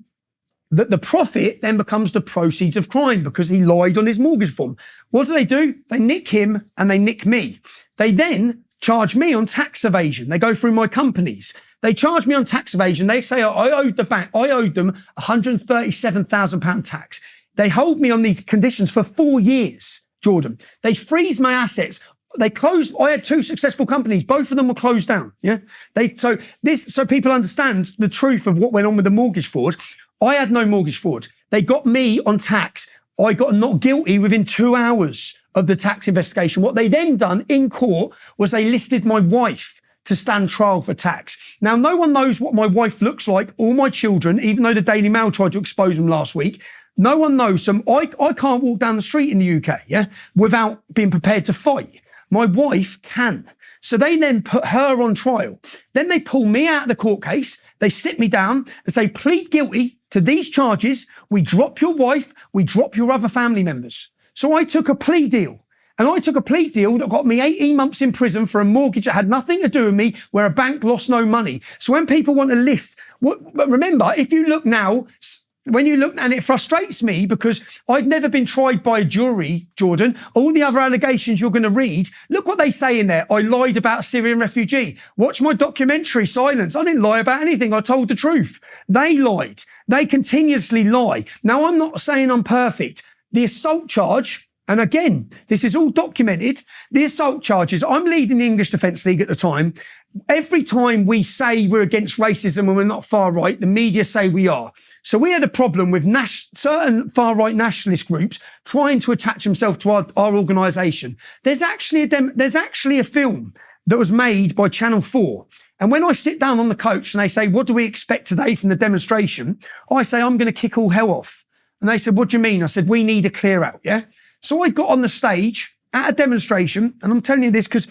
that the profit then becomes the proceeds of crime because he lied on his mortgage form. What do? They nick him and they nick me. They then charge me on tax evasion. They go through my companies. They charge me on tax evasion. They say I owed the bank, I owed them £137,000 tax. They hold me on these conditions for 4 years, Jordan. They freeze my assets. They closed. I had 2 successful companies. Both of them were closed down. Yeah. So people understand the truth of what went on with the mortgage fraud. I had no mortgage fraud. They got me on tax. I got not guilty within 2 hours of the tax investigation. What they then done in court was they listed my wife to stand trial for tax. Now, no one knows what my wife looks like or my children, even though the Daily Mail tried to expose them last week. No one knows. I can't walk down the street in the UK, yeah, without being prepared to fight. My wife can. So they then put her on trial. Then they pull me out of the court case. They sit me down and say, plead guilty to these charges. We drop your wife. We drop your other family members. So I took a plea deal. And I took a plea deal that got me 18 months in prison for a mortgage that had nothing to do with me, where a bank lost no money. So when people want to list, but remember, if you look now, when you look, and it frustrates me because I've never been tried by a jury, Jordan. All the other allegations you're going to read, look what they say in there. I lied about a Syrian refugee. Watch my documentary, Silence. I didn't lie about anything. I told the truth. They lied. They continuously lie. Now, I'm not saying I'm perfect. The assault charge, and again, this is all documented. The assault charges, I'm leading the English Defence League at the time. Every time we say we're against racism and we're not far right, the media say we are. So we had a problem with certain far right nationalist groups trying to attach themselves to our organisation. There's actually a film that was made by Channel 4. And when I sit down on the coach and they say, what do we expect today from the demonstration? I say, I'm going to kick all hell off. And they said, what do you mean? I said, we need a clear out, yeah? So I got on the stage at a demonstration, and I'm telling you this because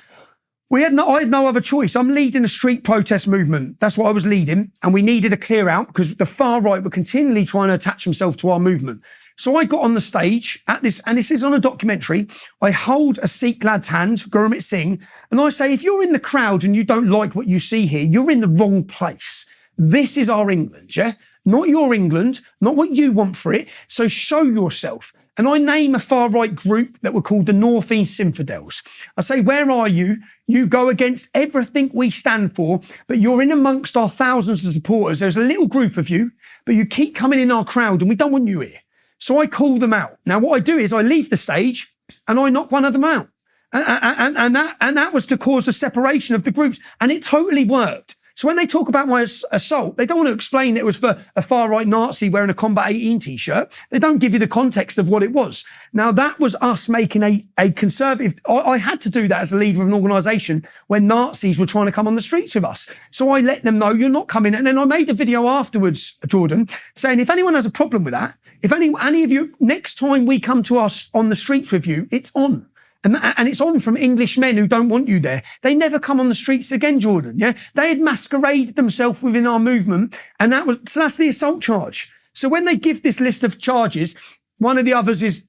I had no other choice. I'm leading a street protest movement. That's what I was leading. And we needed a clear out because the far right were continually trying to attach themselves to our movement. So I got on the stage at this, and this is on a documentary. I hold a Sikh lad's hand, Gurmit Singh, and I say, if you're in the crowd and you don't like what you see here, you're in the wrong place. This is our England, yeah? Not your England, not what you want for it. So show yourself. And I name a far-right group that were called the North East Infidels. I say, where are you? You go against everything we stand for, but you're in amongst our thousands of supporters. There's a little group of you, but you keep coming in our crowd and we don't want you here. So I call them out. Now, what I do is I leave the stage and I knock one of them out. And that was to cause a separation of the groups. And it totally worked. So when they talk about my assault, they don't want to explain that it was for a far-right Nazi wearing a Combat 18 t-shirt. They don't give you the context of what it was. Now, that was us making a conservative... I had to do that as a leader of an organisation when Nazis were trying to come on the streets with us. So I let them know, you're not coming. And then I made a video afterwards, Jordan, saying if anyone has a problem with that, if any of you, next time we come to us on the streets with you, it's on. And it's on from English men who don't want you there. They never come on the streets again, Jordan, yeah? They had masqueraded themselves within our movement, and that's the assault charge. So when they give this list of charges, one of the others is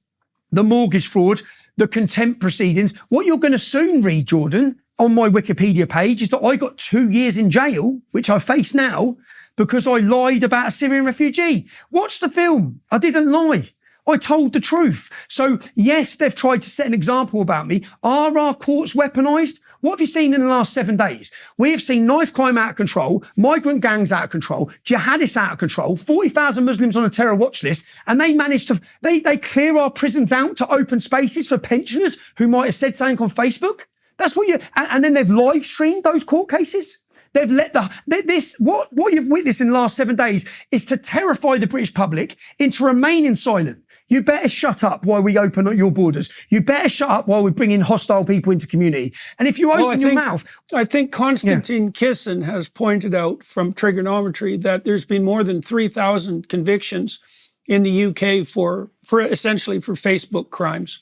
the mortgage fraud, the contempt proceedings. What you're going to soon read, Jordan, on my Wikipedia page is that I got 2 years in jail, which I face now, because I lied about a Syrian refugee. Watch the film. I didn't lie. I told the truth. So yes, they've tried to set an example about me. Are our courts weaponised? What have you seen in the last 7 days? We have seen knife crime out of control, migrant gangs out of control, jihadists out of control, 40,000 Muslims on a terror watch list, and they managed to, they clear our prisons out to open spaces for pensioners who might have said something on Facebook. That's what and then they've live streamed those court cases. They've let what you've witnessed in the last 7 days is to terrify the British public into remaining silent. You better shut up while we open up your borders. You better shut up while we bring in hostile people into community. And if you open your mouth... I think Konstantin Kissin has pointed out from Trigonometry that there's been more than 3,000 convictions in the UK for essentially for Facebook crimes.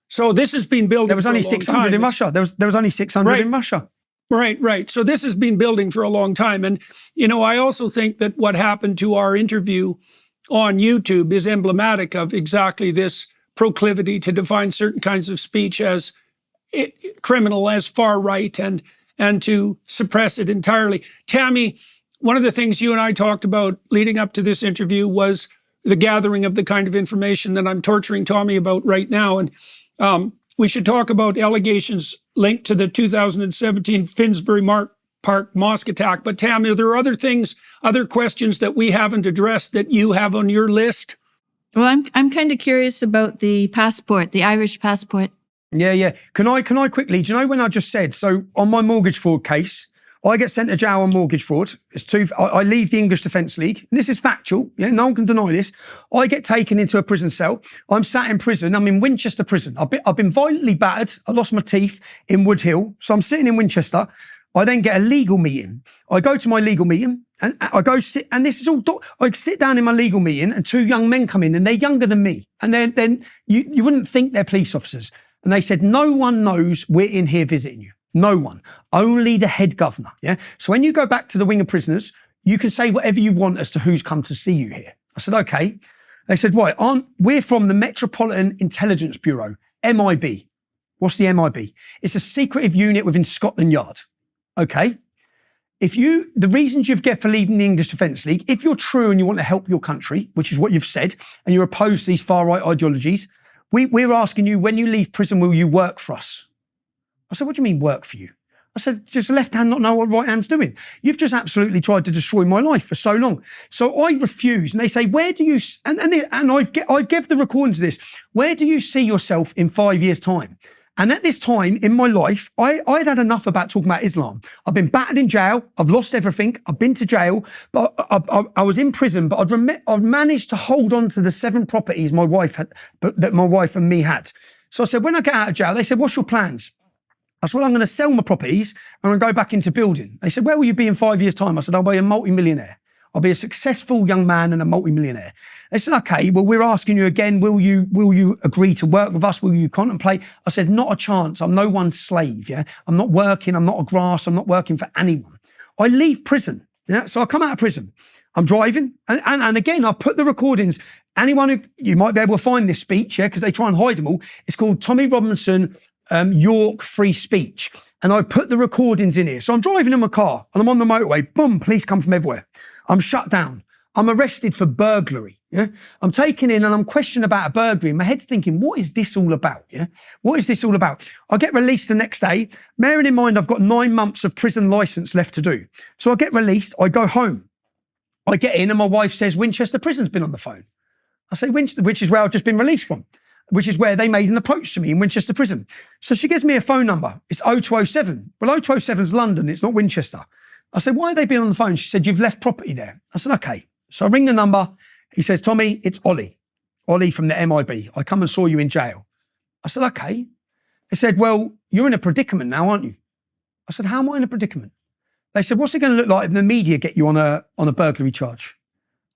So this has been building. There was only 600 in Russia. There was only 600 in Russia. Right. So this has been building for a long time. And, I also think that what happened to our interview on YouTube is emblematic of exactly this proclivity to define certain kinds of speech as criminal, as far right, and to suppress it entirely. Tammy, one of the things you and I talked about leading up to this interview was the gathering of the kind of information that I'm torturing Tommy about right now. And we should talk about allegations linked to the 2017 Finsbury Park mosque attack. But Tammy, are there other questions that we haven't addressed that you have on your list? Well, I'm kind of curious about the passport, the Irish passport. Yeah. Can I quickly, do you know when I just said, so on my mortgage fraud case, I get sent to jail on mortgage fraud. I leave the English Defence League. And this is factual. Yeah, no one can deny this. I get taken into a prison cell. I'm sat in prison. I'm in Winchester prison. I've been violently battered. I lost my teeth in Wood Hill. So I'm sitting in Winchester. I then get a legal meeting. I go to my legal meeting and I go sit, and this is all, I sit down in my legal meeting and 2 young men come in and they're younger than me. And then you wouldn't think they're police officers. And they said, no one knows we're in here visiting you. No one, only the head governor. Yeah. So when you go back to the wing of prisoners, you can say whatever you want as to who's come to see you here. I said, okay. They said, right, we're from the Metropolitan Intelligence Bureau, MIB. What's the MIB? It's a secretive unit within Scotland Yard. Okay. The reasons you've get for leaving the English Defence League, if you're true and you want to help your country, which is what you've said, and you're opposed to these far-right ideologies, we're asking you, when you leave prison, will you work for us? I said, what do you mean work for you? I said, does the left hand not know what right hand's doing? You've just absolutely tried to destroy my life for so long. So I refuse. And they say, where do you, and I've given the recordings of this, where do you see yourself in 5 years' time? And at this time in my life, I'd had enough about talking about Islam. I've been battered in jail. I've lost everything. I've been to jail, but I was in prison, but I'd managed to hold on to the 7 properties my wife had, that my wife and me had. So I said, when I get out of jail, they said, what's your plans? I said, well, I'm going to sell my properties and I'm going to go back into building. They said, where will you be in 5 years' time? I said, I'll be a multi-millionaire. I'll be a successful young man and a multi-millionaire. They said, okay, well, we're asking you again, will you agree to work with us? Will you contemplate? I said, not a chance. I'm no one's slave, yeah? I'm not working. I'm not a grass. I'm not working for anyone. I leave prison, yeah? So I come out of prison. I'm driving. And again, I've put the recordings. Anyone who, you might be able to find this speech, yeah, because they try and hide them all. It's called Tommy Robinson, York Free Speech. And I put the recordings in here. So I'm driving in my car and I'm on the motorway. Boom, police come from everywhere. I'm shut down. I'm arrested for burglary. Yeah, I'm taken in and I'm questioned about a burglary. My head's thinking, what is this all about? Yeah, what is this all about? I get released the next day. Bearing in mind, I've got 9 months of prison license left to do. So I get released. I go home. I get in and my wife says, Winchester Prison's been on the phone. I say, which is where I've just been released from, which is where they made an approach to me in Winchester Prison. So she gives me a phone number. It's 0207. Well, 0207's London. It's not Winchester. I said, why are they being on the phone? She said, you've left property there. I said, okay. So I ring the number. He says, Tommy, it's Ollie from the MIB. I come and saw you in jail. I said, okay. They said, well, you're in a predicament now, aren't you? I said, how am I in a predicament? They said, what's it going to look like if the media get you on a burglary charge?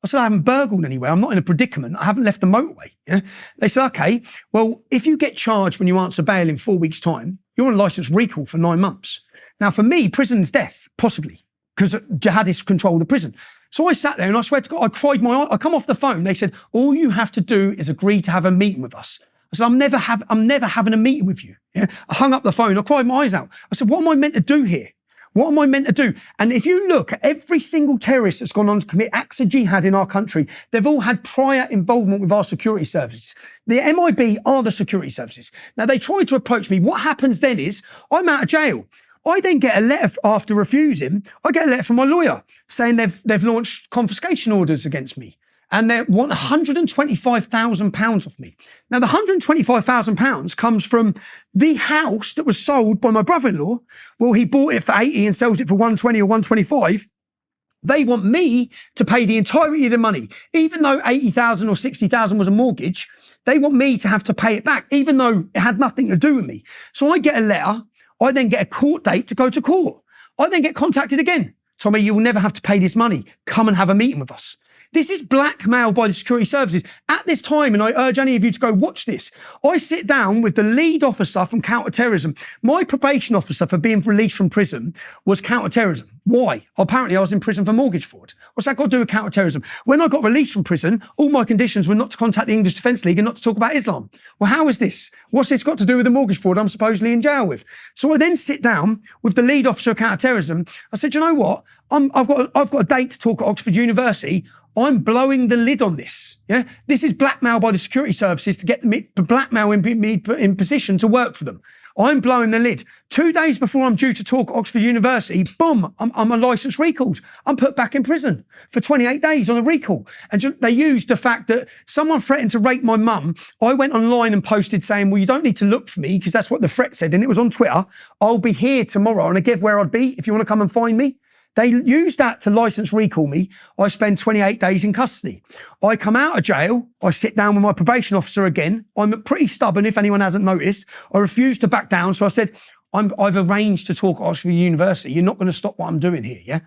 I said, I haven't burgled anywhere. I'm not in a predicament. I haven't left the motorway. Yeah. They said, okay, well, if you get charged when you answer bail in 4 weeks' time, you're on licence recall for 9 months. Now, for me, prison's death, possibly, because jihadists control the prison. So I sat there and I swear to God, I cried my eye. I come off the phone. They said, all you have to do is agree to have a meeting with us. I said, I'm never having a meeting with you. Yeah. I hung up the phone. I cried my eyes out. I said, what am I meant to do here? What am I meant to do? And if you look at every single terrorist that's gone on to commit acts of jihad in our country, they've all had prior involvement with our security services. The MIB are the security services. Now, they tried to approach me. What happens then is I'm out of jail. I then get a letter after refusing. I get a letter from my lawyer saying they've launched confiscation orders against me. And they want £125,000 off me. Now, the £125,000 comes from the house that was sold by my brother-in-law. Well, he bought it for 80 and sells it for 120 or 125. They want me to pay the entirety of the money. Even though 80,000 or 60,000 was a mortgage, they want me to have to pay it back, even though it had nothing to do with me. So I get a letter. I then get a court date to go to court. I then get contacted again. Tommy, you will never have to pay this money. Come and have a meeting with us. This is blackmail by the security services. At this time, and I urge any of you to go watch this, I sit down with the lead officer from counter-terrorism. My probation officer for being released from prison was counter-terrorism. Why? Apparently, I was in prison for mortgage fraud. What's that got to do with counter-terrorism? When I got released from prison, all my conditions were not to contact the English Defence League and not to talk about Islam. Well, how is this? What's this got to do with the mortgage fraud I'm supposedly in jail with? So I then sit down with the lead officer of counter-terrorism. I said, you know what? I've got a date to talk at Oxford University. I'm blowing the lid on this. Yeah, this is blackmail by the security services to get me to blackmail me in position to work for them. I'm blowing the lid. 2 days before I'm due to talk at Oxford University, boom, I'm a licence recalled. I'm put back in prison for 28 days on a recall. And they used the fact that someone threatened to rape my mum. I went online and posted saying, well, you don't need to look for me because that's what the threat said. And it was on Twitter. I'll be here tomorrow. And I gave where I'd be if you want to come and find me. They used that to licence recall me. I spend 28 days in custody. I come out of jail. I sit down with my probation officer again. I'm pretty stubborn, if anyone hasn't noticed. I refuse to back down. So I said, I've arranged to talk at Oxford University. You're not going to stop what I'm doing here, yeah?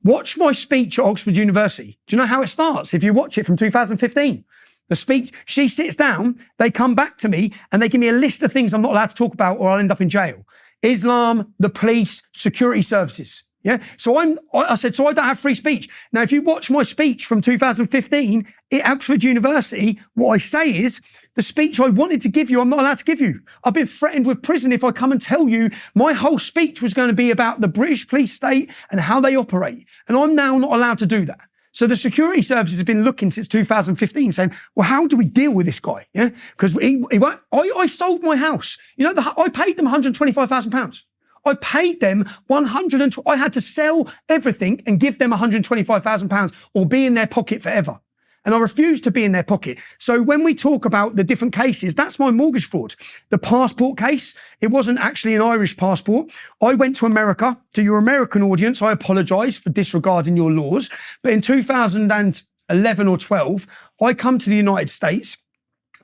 Watch my speech at Oxford University. Do you know how it starts? If you watch it from 2015. The speech, she sits down, they come back to me and they give me a list of things I'm not allowed to talk about or I'll end up in jail. Islam, the police, security services. Yeah. So I said, so I don't have free speech. Now, if you watch my speech from 2015 at Oxford University, what I say is the speech I wanted to give you, I'm not allowed to give you. I've been threatened with prison if I come and tell you my whole speech was going to be about the British police state and how they operate. And I'm now not allowed to do that. So the security services have been looking since 2015 saying, well, how do we deal with this guy? Yeah. Because I sold my house. You know, I paid them £125,000. I paid them I had to sell everything and give them £125,000 or be in their pocket forever. And I refused to be in their pocket. So when we talk about the different cases, that's my mortgage fraud. The passport case, it wasn't actually an Irish passport. I went to America. To your American audience, I apologise for disregarding your laws. But in 2011 or 12, I come to the United States.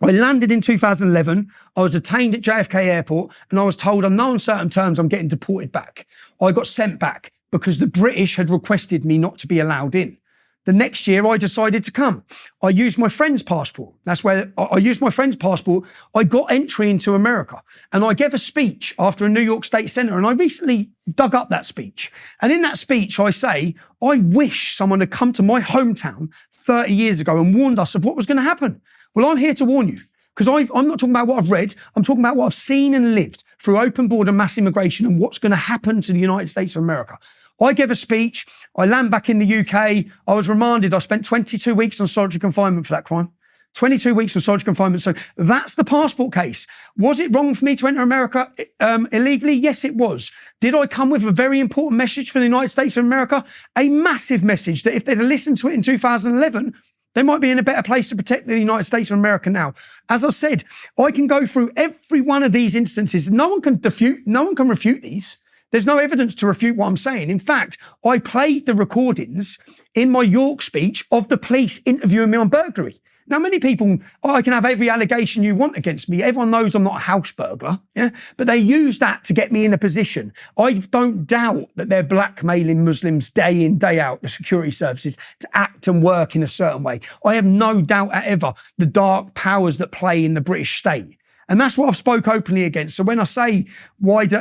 I landed in 2011. I was detained at JFK Airport and I was told on no uncertain terms I'm getting deported back. I got sent back because the British had requested me not to be allowed in. The next year, I decided to come. I used my friend's passport. That's where I used my friend's passport. I got entry into America. And I gave a speech after a New York State Senator. And I recently dug up that speech. And in that speech, I say, I wish someone had come to my hometown 30 years ago and warned us of what was going to happen. Well, I'm here to warn you. Because I'm not talking about what I've read. I'm talking about what I've seen and lived through open border mass immigration and what's going to happen to the United States of America. I gave a speech. I land back in the UK. I was remanded. I spent 22 weeks on solitary confinement for that crime. 22 weeks on solitary confinement. So that's the passport case. Was it wrong for me to enter America illegally? Yes, it was. Did I come with a very important message for the United States of America? A massive message that if they'd have listened to it in 2011, they might be in a better place to protect the United States of America now. As I said, I can go through every one of these instances. No one can refute these. There's no evidence to refute what I'm saying. In fact, I played the recordings in my York speech of the police interviewing me on burglary. Now, many people, I can have every allegation you want against me. Everyone knows I'm not a house burglar, yeah? But they use that to get me in a position. I don't doubt that they're blackmailing Muslims day in, day out, the security services, to act and work in a certain way. I have no doubt ever the dark powers that play in the British state. And that's what I've spoke openly against. So when I say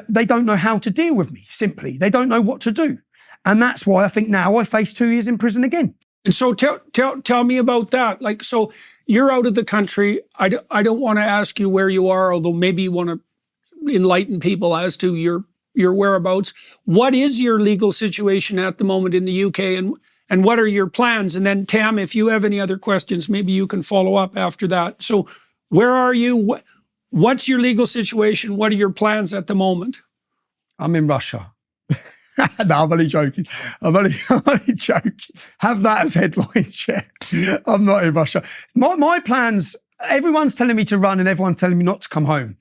they don't know how to deal with me, simply, they don't know what to do. And that's why I think now I face 2 years in prison again. And so tell me about that. Like, so you're out of the country. I don't want to ask you where you are, although maybe you want to enlighten people as to your whereabouts. What is your legal situation at the moment in the UK, and what are your plans? And then Tam, if you have any other questions, maybe you can follow up after that. So where are you? What's your legal situation? What are your plans at the moment? I'm in Russia. No, I'm only joking. I'm only joking. Have that as headline, yeah. I'm not in Russia. My plans, everyone's telling me to run and everyone's telling me not to come home.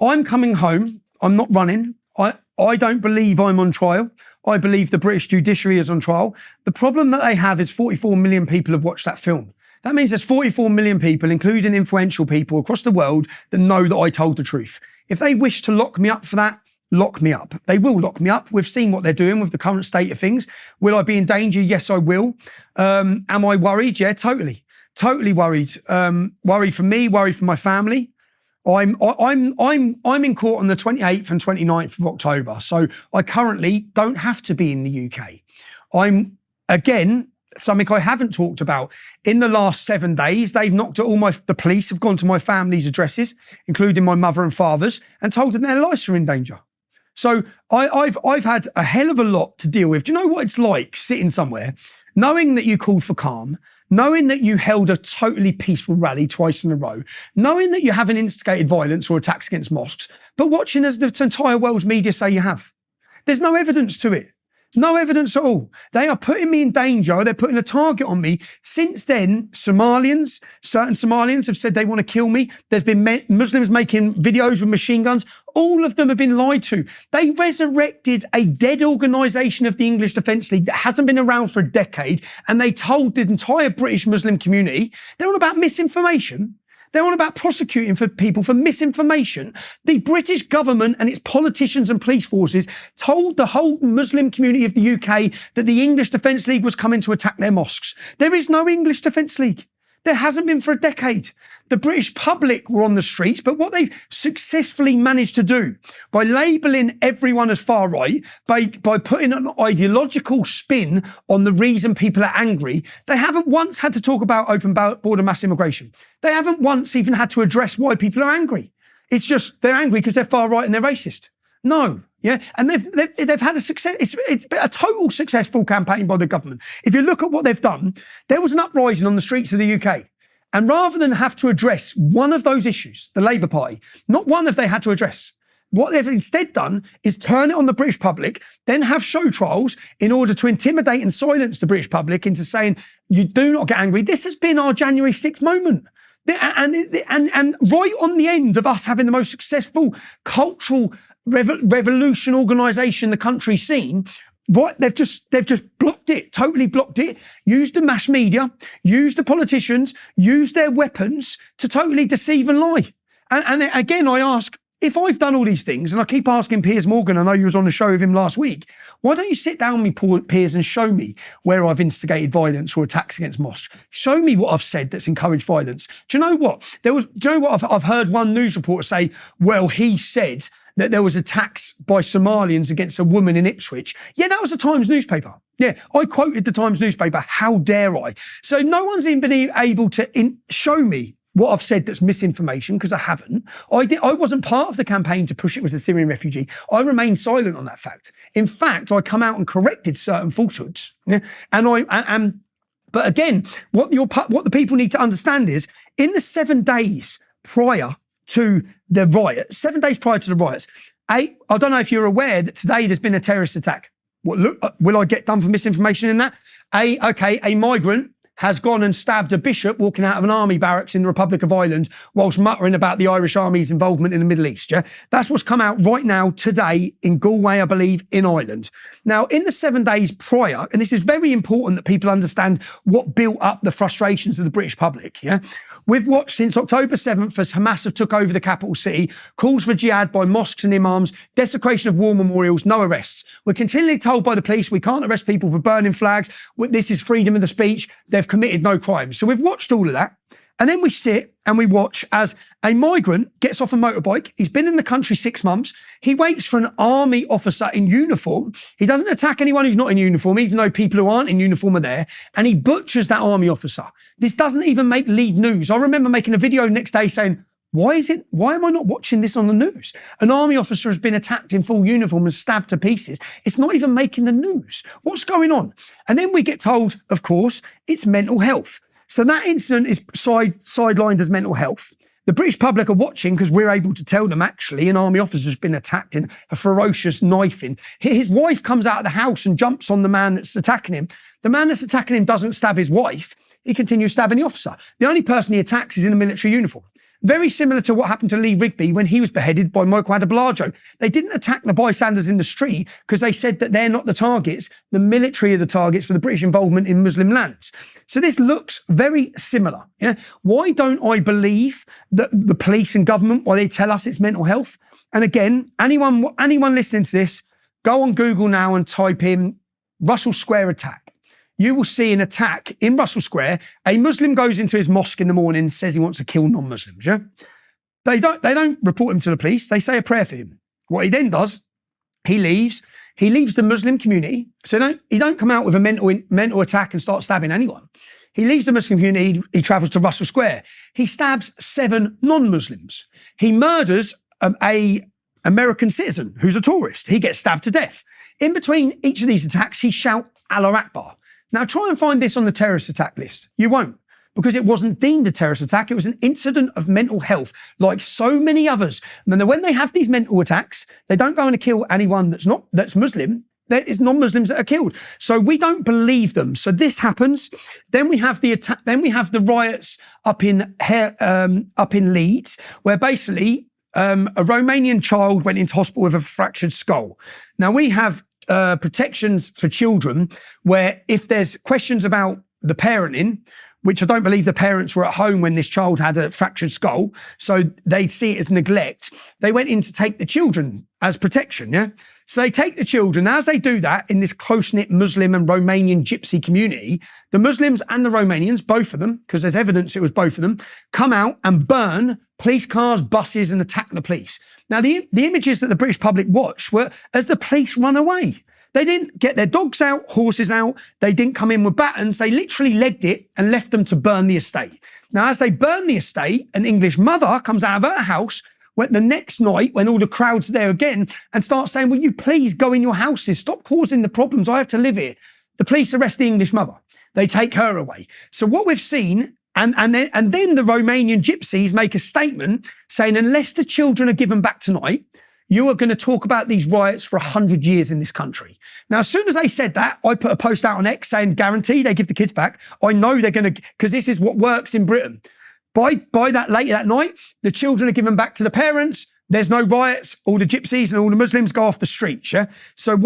I'm coming home. I'm not running. I don't believe I'm on trial. I believe the British judiciary is on trial. The problem that they have is 44 million people have watched that film. That means there's 44 million people, including influential people across the world, that know that I told the truth. If they wish to lock me up for that, lock me up. They will lock me up. We've seen what they're doing with the current state of things. Will I be in danger? Yes, I will. Am I worried? Yeah, totally. Totally worried. Worried for me, worried for my family. I'm in court on the 28th and 29th of October. So I currently don't have to be in the UK. I'm, again, something I haven't talked about. In the last 7 days, they've knocked at the police have gone to my family's addresses, including my mother and father's, and told them their lives are in danger. So I've had a hell of a lot to deal with. Do you know what it's like sitting somewhere, knowing that you called for calm, knowing that you held a totally peaceful rally twice in a row, knowing that you haven't instigated violence or attacks against mosques, but watching as the entire world's media say you have? There's no evidence to it. No evidence at all. They are putting me in danger. They're putting a target on me. Since then, certain Somalians have said they want to kill me. There's been Muslims making videos with machine guns. All of them have been lied to. They resurrected a dead organisation of the English Defence League that hasn't been around for a decade, and they told the entire British Muslim community they're on about misinformation. They're on about prosecuting for people for misinformation. The British government and its politicians and police forces told the whole Muslim community of the UK that the English Defence League was coming to attack their mosques. There is no English Defence League. There hasn't been for a decade. The British public were on the streets, but what they've successfully managed to do by labelling everyone as far right, by putting an ideological spin on the reason people are angry, they haven't once had to talk about open border mass immigration. They haven't once even had to address why people are angry. It's just they're angry because they're far right and they're racist. No. Yeah, and they've had a success. It's been a total successful campaign by the government. If you look at what they've done, there was an uprising on the streets of the UK, and rather than have to address one of those issues, the Labour Party, not one have they had to address. What they've instead done is turn it on the British public, then have show trials in order to intimidate and silence the British public into saying you do not get angry. This has been our January 6th moment. And right on the end of us having the most successful cultural revolution organisation the country's seen, Right, they've just blocked it, totally blocked it, used the mass media, used the politicians, used their weapons to totally deceive and lie. And again, I ask, if I've done all these things, and I keep asking Piers Morgan, I know you was on the show with him last week, why don't you sit down with me, Piers, and show me where I've instigated violence or attacks against mosques? Show me what I've said that's encouraged violence. Do you know what? I've heard one news reporter say, well, he said that there was attacks by Somalians against a woman in Ipswich. Yeah, that was the Times newspaper. Yeah, I quoted the Times newspaper. How dare I? So no one's even been able to show me what I've said that's misinformation, because I haven't. I wasn't part of the campaign to push it was a Syrian refugee. I remained silent on that fact. In fact, I come out and corrected certain falsehoods. Yeah? But again, what the people need to understand is, in the 7 days prior to the riot, 7 days prior to the riots, I don't know if you're aware that today there's been a terrorist attack. Will I get done for misinformation in that? A migrant has gone and stabbed a bishop walking out of an army barracks in the Republic of Ireland whilst muttering about the Irish Army's involvement in the Middle East. Yeah? That's what's come out right now today in Galway, I believe, in Ireland. Now, in the 7 days prior, and this is very important that people understand what built up the frustrations of the British public. Yeah? We've watched since October 7th as Hamas have took over the capital city, calls for jihad by mosques and imams, desecration of war memorials, no arrests. We're continually told by the police we can't arrest people for burning flags. This is freedom of the speech. They've committed no crimes. So we've watched all of that. And then we sit and we watch as a migrant gets off a motorbike. He's been in the country 6 months. He waits for an army officer in uniform. He doesn't attack anyone who's not in uniform, even though people who aren't in uniform are there. And he butchers that army officer. This doesn't even make lead news. I remember making a video next day saying, why am I not watching this on the news? An army officer has been attacked in full uniform and stabbed to pieces. It's not even making the news. What's going on? And then we get told, of course, it's mental health. So that incident is sidelined as mental health. The British public are watching because we're able to tell them actually an army officer's been attacked in a ferocious knifing. His wife comes out of the house and jumps on the man that's attacking him. The man that's attacking him doesn't stab his wife. He continues stabbing the officer. The only person he attacks is in a military uniform. Very similar to what happened to Lee Rigby when he was beheaded by Michael Adebolajo. They didn't attack the bystanders in the street because they said that they're not the targets. The military are the targets for the British involvement in Muslim lands. So this looks very similar. Yeah? Why don't I believe that the police and government, why they tell us it's mental health? And again, anyone listening to this, go on Google now and type in Russell Square attack. You will see an attack in Russell Square. A Muslim goes into his mosque in the morning, says he wants to kill non-Muslims. Yeah, they don't report him to the police. They say a prayer for him. What he then does, he leaves. He leaves the Muslim community. So he don't come out with a mental attack and start stabbing anyone. He leaves the Muslim community. He travels to Russell Square. He stabs 7 non-Muslims. He murders a American citizen who's a tourist. He gets stabbed to death. In between each of these attacks, he shouts Allah Akbar. Now, try and find this on the terrorist attack list. You won't, because it wasn't deemed a terrorist attack. It was an incident of mental health, like so many others. And then when they have these mental attacks, they don't go and kill anyone that's Muslim. It's non-Muslims that are killed. So we don't believe them. So this happens. Then we have the attack. Then we have the riots up in Leeds, where basically a Romanian child went into hospital with a fractured skull. Now we have protections for children where if there's questions about the parenting, which I don't believe the parents were at home when this child had a fractured skull, so they see it as neglect, they went in to take the children as protection, yeah? So they take the children. As they do that in this close-knit Muslim and Romanian gypsy community, the Muslims and the Romanians, both of them, because there's evidence it was both of them, come out and burn police cars, buses, and attack the police. Now, the images that the British public watched were as the police run away. They didn't get their dogs out, horses out. They didn't come in with batons. They literally legged it and left them to burn the estate. Now, as they burn the estate, an English mother comes out of her house the next night when all the crowd's there again and starts saying, will you please go in your houses? Stop causing the problems. I have to live here. The police arrest the English mother. They take her away. So what we've seen, and then the Romanian gypsies make a statement saying, unless the children are given back tonight, you are going to talk about these riots for 100 years in this country. Now, as soon as they said that, I put a post out on X saying, guarantee they give the kids back. I know they're going to, because this is what works in Britain. By that later that night, the children are given back to the parents. There's no riots. All the gypsies and all the Muslims go off the streets. Yeah. So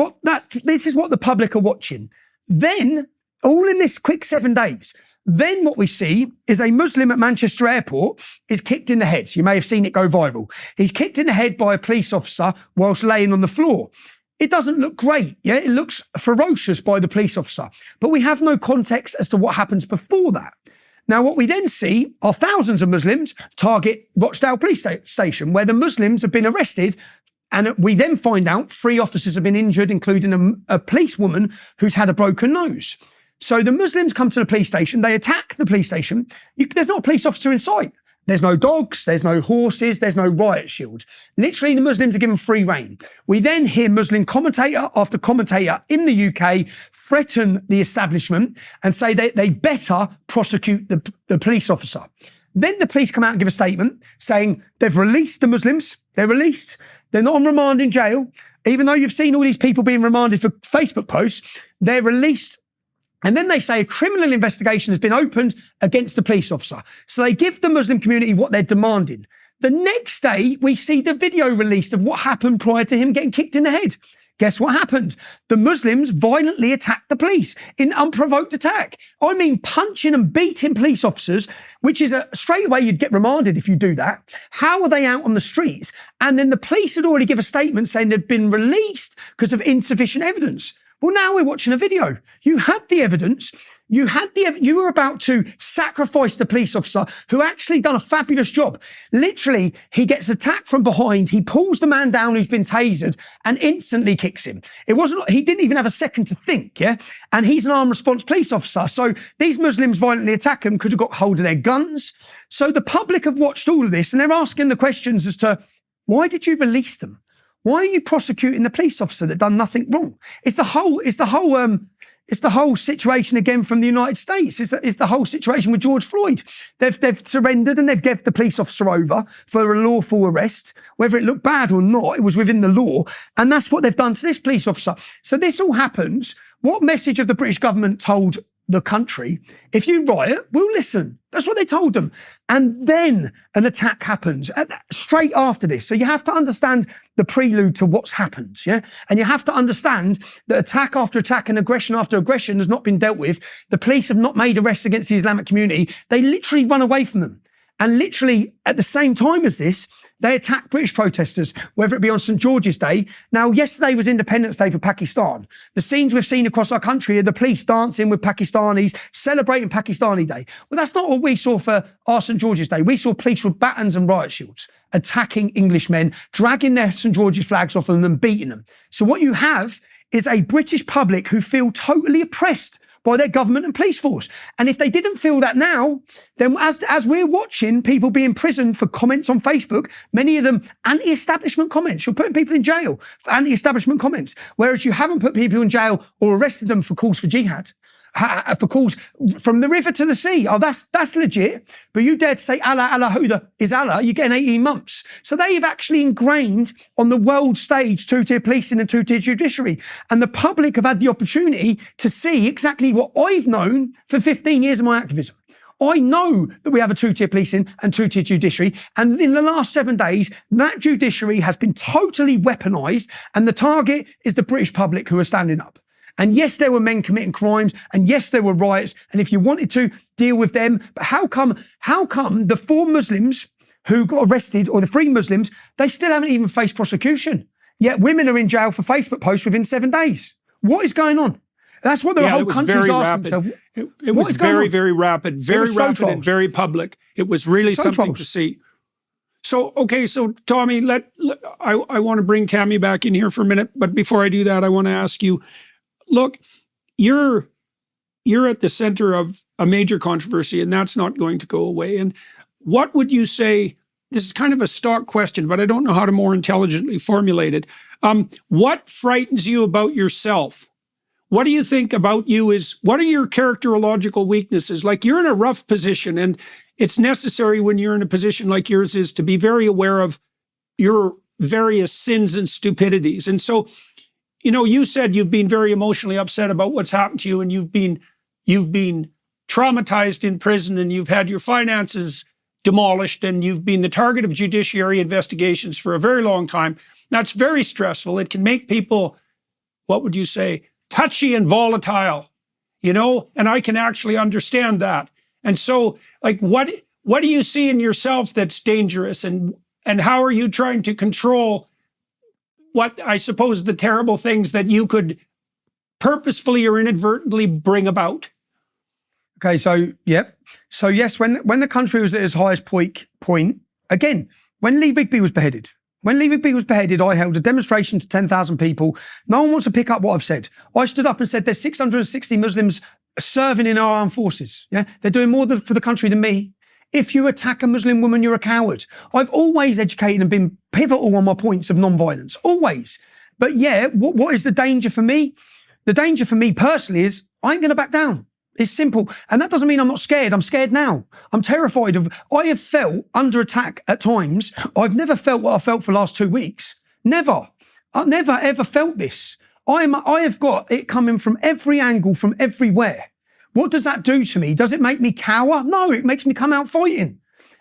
this is what the public are watching. Then, all in this quick 7 days, then what we see is a Muslim at Manchester Airport is kicked in the head. You may have seen it go viral. He's kicked in the head by a police officer whilst laying on the floor. It doesn't look great. Yeah, it looks ferocious by the police officer, but we have no context as to what happens before that. Now, what we then see are thousands of Muslims target Rochdale police station, where the Muslims have been arrested. And we then find out 3 officers have been injured, including a policewoman who's had a broken nose. So the Muslims come to the police station, they attack the police station. There's not a police officer in sight. There's no dogs, there's no horses, there's no riot shield. Literally, the Muslims are given free rein. We then hear Muslim commentator after commentator in the UK threaten the establishment and say they better prosecute the police officer. Then the police come out and give a statement saying they've released the Muslims. They're released. They're not on remand in jail. Even though you've seen all these people being remanded for Facebook posts, they're released. And then they say a criminal investigation has been opened against the police officer. So they give the Muslim community what they're demanding. The next day, we see the video released of what happened prior to him getting kicked in the head. Guess what happened? The Muslims violently attacked the police in unprovoked attack. I mean, punching and beating police officers, which is straight away you'd get remanded if you do that. How are they out on the streets? And then the police had already given a statement saying they'd been released because of insufficient evidence. Well, now we're watching a video. You had the evidence. You were about to sacrifice the police officer who actually done a fabulous job. Literally, he gets attacked from behind. He pulls the man down who's been tasered and instantly kicks him. He didn't even have a second to think, yeah? And he's an armed response police officer. So these Muslims violently attack him, could have got hold of their guns. So the public have watched all of this and they're asking the questions as to, why did you release them? Why are you prosecuting the police officer that done nothing wrong? It's the whole situation again from the United States. It's the whole situation with George Floyd. They've surrendered and they've given the police officer over for a lawful arrest. Whether it looked bad or not, it was within the law. And that's what they've done to this police officer. So this all happens. What message have the British government told the country? If you riot, we'll listen. That's what they told them. And then an attack happens straight after this. So you have to understand the prelude to what's happened, yeah? And you have to understand that attack after attack and aggression after aggression has not been dealt with. The police have not made arrests against the Islamic community. They literally run away from them. And literally at the same time as this, they attack British protesters, whether it be on St. George's Day. Now, yesterday was Independence Day for Pakistan. The scenes we've seen across our country are the police dancing with Pakistanis, celebrating Pakistani Day. Well, that's not what we saw for our St. George's Day. We saw police with batons and riot shields, attacking Englishmen, dragging their St. George's flags off of them and beating them. So what you have is a British public who feel totally oppressed by their government and police force. And if they didn't feel that now, then as we're watching people be imprisoned for comments on Facebook, many of them anti-establishment comments, you're putting people in jail for anti-establishment comments, whereas you haven't put people in jail or arrested them for calls for jihad, for calls from the river to the sea. Oh, that's legit. But you dare to say Allah, who is Allah, you're getting 18 months. So they've actually ingrained on the world stage two-tier policing and two-tier judiciary. And the public have had the opportunity to see exactly what I've known for 15 years of my activism. I know that we have a two-tier policing and two-tier judiciary. And in the last 7 days, that judiciary has been totally weaponized. And the target is the British public who are standing up. And yes, there were men committing crimes, and yes, there were riots. And if you wanted to deal with them, but how come the 4 Muslims who got arrested, or the 3 Muslims, they still haven't even faced prosecution? Yet women are in jail for Facebook posts within 7 days. What is going on? That's what the whole country's asking themselves. It was very, very rapid, very rapid and very public. It was really something to see. So, okay, so Tommy, I want to bring Tammy back in here for a minute, but before I do that, I want to ask you, look, you're at the center of a major controversy, and that's not going to go away. And what would you say, this is kind of a stock question, but I don't know how to more intelligently formulate it. What frightens you about yourself? What do you think about you what are your characterological weaknesses? Like, you're in a rough position, and it's necessary when you're in a position like yours is to be very aware of your various sins and stupidities. And so, you know, you said you've been very emotionally upset about what's happened to you, and you've been traumatized in prison, and you've had your finances demolished, and you've been the target of judiciary investigations for a very long time. That's very stressful. It can make people, what would you say, touchy and volatile, you know, and I can actually understand that. And so, like, what do you see in yourself that's dangerous, and how are you trying to control what I suppose the terrible things that you could purposefully or inadvertently bring about? Okay, so yes, when the country was at its highest point, again, when Lee Rigby was beheaded, I held a demonstration to 10,000 people. No one wants to pick up what I've said. I stood up and said there's 660 Muslims serving in our armed forces. Yeah, they're doing more for the country than me. If you attack a Muslim woman, you're a coward. I've always educated and been pivotal on my points of non-violence, always. But yeah, what is the danger for me? The danger for me personally is I ain't going to back down. It's simple. And that doesn't mean I'm not scared. I'm scared now. I'm terrified I have felt under attack at times. I've never felt what I felt for the last 2 weeks. Never. I've never ever felt this. I have got it coming from every angle, from everywhere. What does that do to me? Does it make me cower? No, it makes me come out fighting.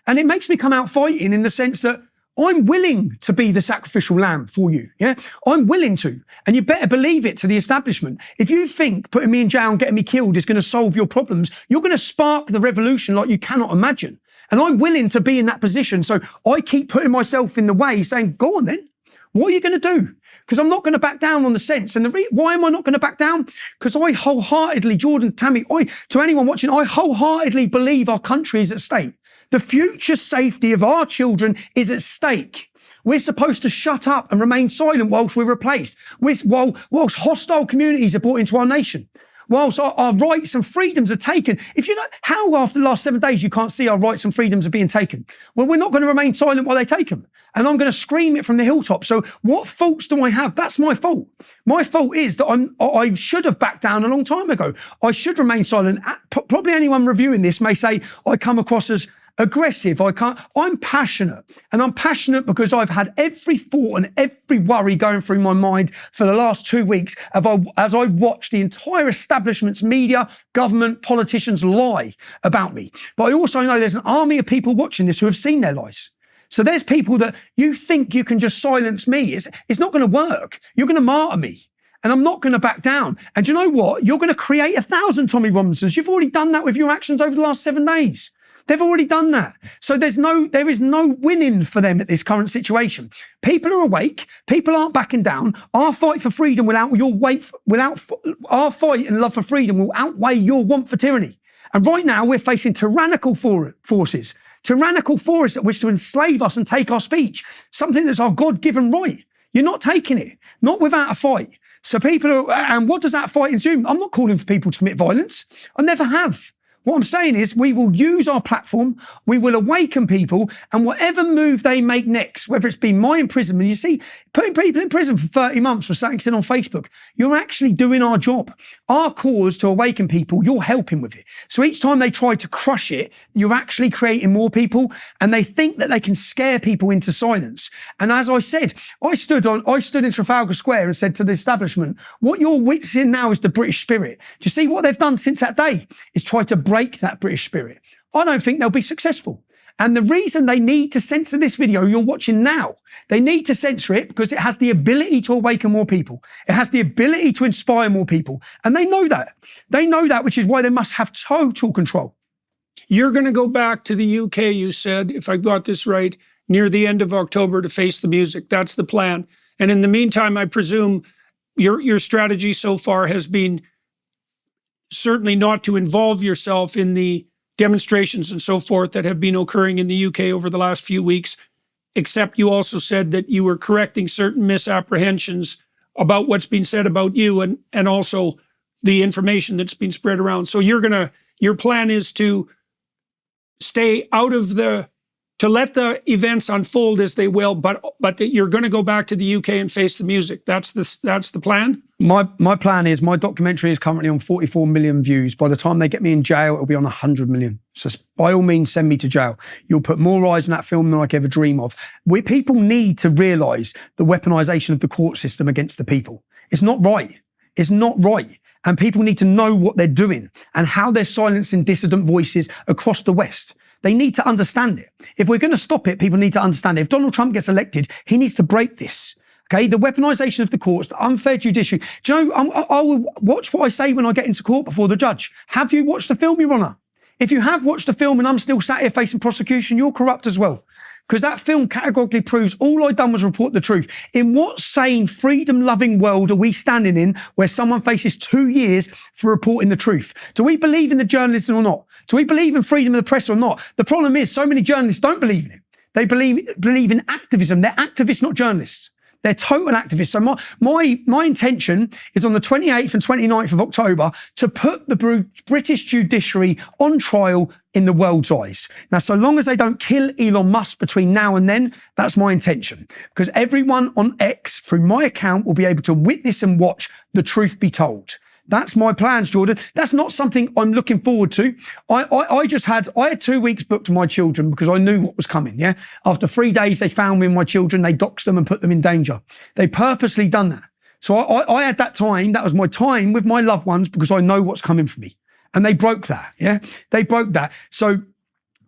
And it makes me come out fighting in the sense that I'm willing to be the sacrificial lamb for you. Yeah, I'm willing to. And you better believe it to the establishment. If you think putting me in jail and getting me killed is going to solve your problems, you're going to spark the revolution like you cannot imagine. And I'm willing to be in that position. So I keep putting myself in the way, saying, go on then. What are you going to do? Because I'm not going to back down on the sense. And why am I not going to back down? Because I wholeheartedly, Jordan, Tammy, to anyone watching, I wholeheartedly believe our country is at stake. The future safety of our children is at stake. We're supposed to shut up and remain silent whilst we're replaced, whilst hostile communities are brought into our nation, whilst our rights and freedoms are taken. If you know how after the last 7 days you can't see our rights and freedoms are being taken, well, we're not going to remain silent while they take them. And I'm going to scream it from the hilltop. So what faults do I have? That's my fault. My fault is that I should have backed down a long time ago. I should remain silent. Probably anyone reviewing this may say I come across as aggressive. I'm passionate, and I'm passionate because I've had every thought and every worry going through my mind for the last 2 weeks as I watched the entire establishment's media, government, politicians lie about me. But I also know there's an army of people watching this who have seen their lies. So there's people that you think you can just silence me. It's not going to work. You're going to martyr me. And I'm not going to back down. And do you know what? You're going to create 1,000 Tommy Robinsons. You've already done that with your actions over the last 7 days. They've already done that. So there is no winning for them at this current situation. People are awake. People aren't backing down. Our fight for freedom our fight and love for freedom will outweigh your want for tyranny. And right now we're facing tyrannical forces that wish to enslave us and take our speech, something that's our God-given right. You're not taking it, not without a fight. So and what does that fight ensue? I'm not calling for people to commit violence. I never have. What I'm saying is we will use our platform, we will awaken people, and whatever move they make next, whether it's been my imprisonment, you see, putting people in prison for 30 months for something said on Facebook, you're actually doing our job. Our cause to awaken people, you're helping with it. So each time they try to crush it, you're actually creating more people, and they think that they can scare people into silence. And as I said, I stood in Trafalgar Square and said to the establishment, what you're witnessing now is the British spirit. Do you see what they've done since that day? Is try to break that British spirit. I don't think they'll be successful. And the reason they need to censor this video you're watching now, they need to censor it because it has the ability to awaken more people. It has the ability to inspire more people. And they know that. They know that, which is why they must have total control. You're going to go back to the UK, you said, if I got this right, near the end of October to face the music. That's the plan. And in the meantime, I presume your strategy so far has been certainly not to involve yourself in the demonstrations and so forth that have been occurring in the UK over the last few weeks, except you also said that you were correcting certain misapprehensions about what's been said about you and also the information that's been spread around. So your plan is to stay out of to let the events unfold as they will, but that you're going to go back to the UK and face the music. That's the plan? My plan is my documentary is currently on 44 million views. By the time they get me in jail, it'll be on 100 million. So by all means, send me to jail. You'll put more eyes on that film than I could ever dream of. People need to realise the weaponisation of the court system against the people. It's not right. It's not right. And people need to know what they're doing and how they're silencing dissident voices across the West. They need to understand it. If we're going to stop it, people need to understand it. If Donald Trump gets elected, he needs to break this. Okay, the weaponization of the courts, the unfair judiciary. Do you know, I will watch what I say when I get into court before the judge. Have you watched the film, Your Honour? If you have watched the film and I'm still sat here facing prosecution, you're corrupt as well. Because that film categorically proves all I'd done was report the truth. In what sane, freedom-loving world are we standing in where someone faces 2 years for reporting the truth? Do we believe in the journalism or not? Do we believe in freedom of the press or not? The problem is so many journalists don't believe in it. They believe in activism. They're activists, not journalists. They're total activists. So my intention is on the 28th and 29th of October to put the British judiciary on trial in the world's eyes. Now, so long as they don't kill Elon Musk between now and then, that's my intention. Because everyone on X, through my account, will be able to witness and watch the truth be told. That's my plans, Jordan. That's not something I'm looking forward to. I had 2 weeks booked to my children because I knew what was coming, yeah? After 3 days, they found me and my children, they doxed them and put them in danger. They purposely done that. So I had that time, that was my time with my loved ones because I know what's coming for me. And they broke that, yeah? They broke that. So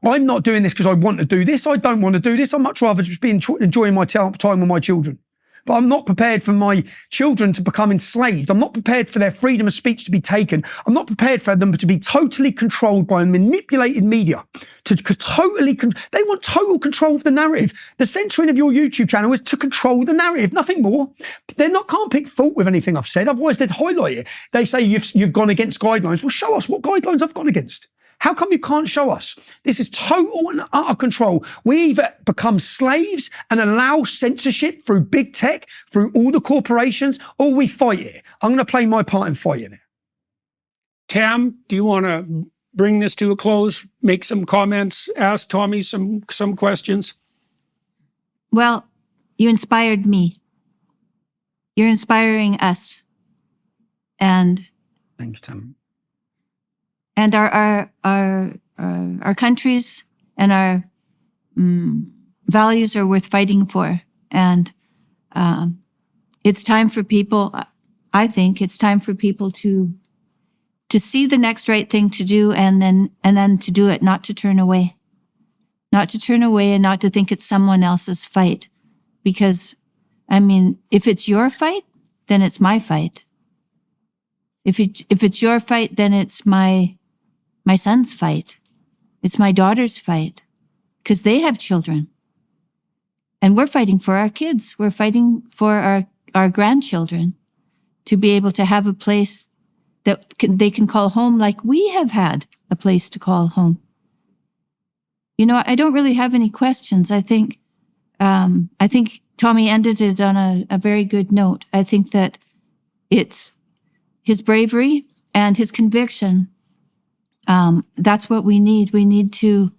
I'm not doing this because I want to do this. I don't want to do this. I'd much rather just be enjoying my time with my children. But I'm not prepared for my children to become enslaved. I'm not prepared for their freedom of speech to be taken. I'm not prepared for them to be totally controlled by a manipulated media. They want total control of the narrative. The censoring of your YouTube channel is to control the narrative, nothing more. Can't pick fault with anything I've said. Otherwise, they'd highlight it. They say you've gone against guidelines. Well, show us what guidelines I've gone against. How come you can't show us? This is total and utter control. We either become slaves and allow censorship through big tech, through all the corporations, or we fight it. I'm going to play my part in fighting it. Tam, do you want to bring this to a close, make some comments, ask Tommy some questions? Well, you inspired me. You're inspiring us. And thank you, Tam. And our countries and our values are worth fighting for. And it's time for people, I think it's time for people to see the next right thing to do and then to do it, not to turn away. Not to turn away and not to think it's someone else's fight. Because, I mean, if it's your fight, then it's my fight. If it's your fight, then it's my son's fight. It's my daughter's fight because they have children. And we're fighting for our kids. We're fighting for our grandchildren to be able to have a place that they can call home like we have had a place to call home. You know, I don't really have any questions. I think Tommy ended it on a very good note. I think that it's his bravery and his conviction. That's what we need. We need to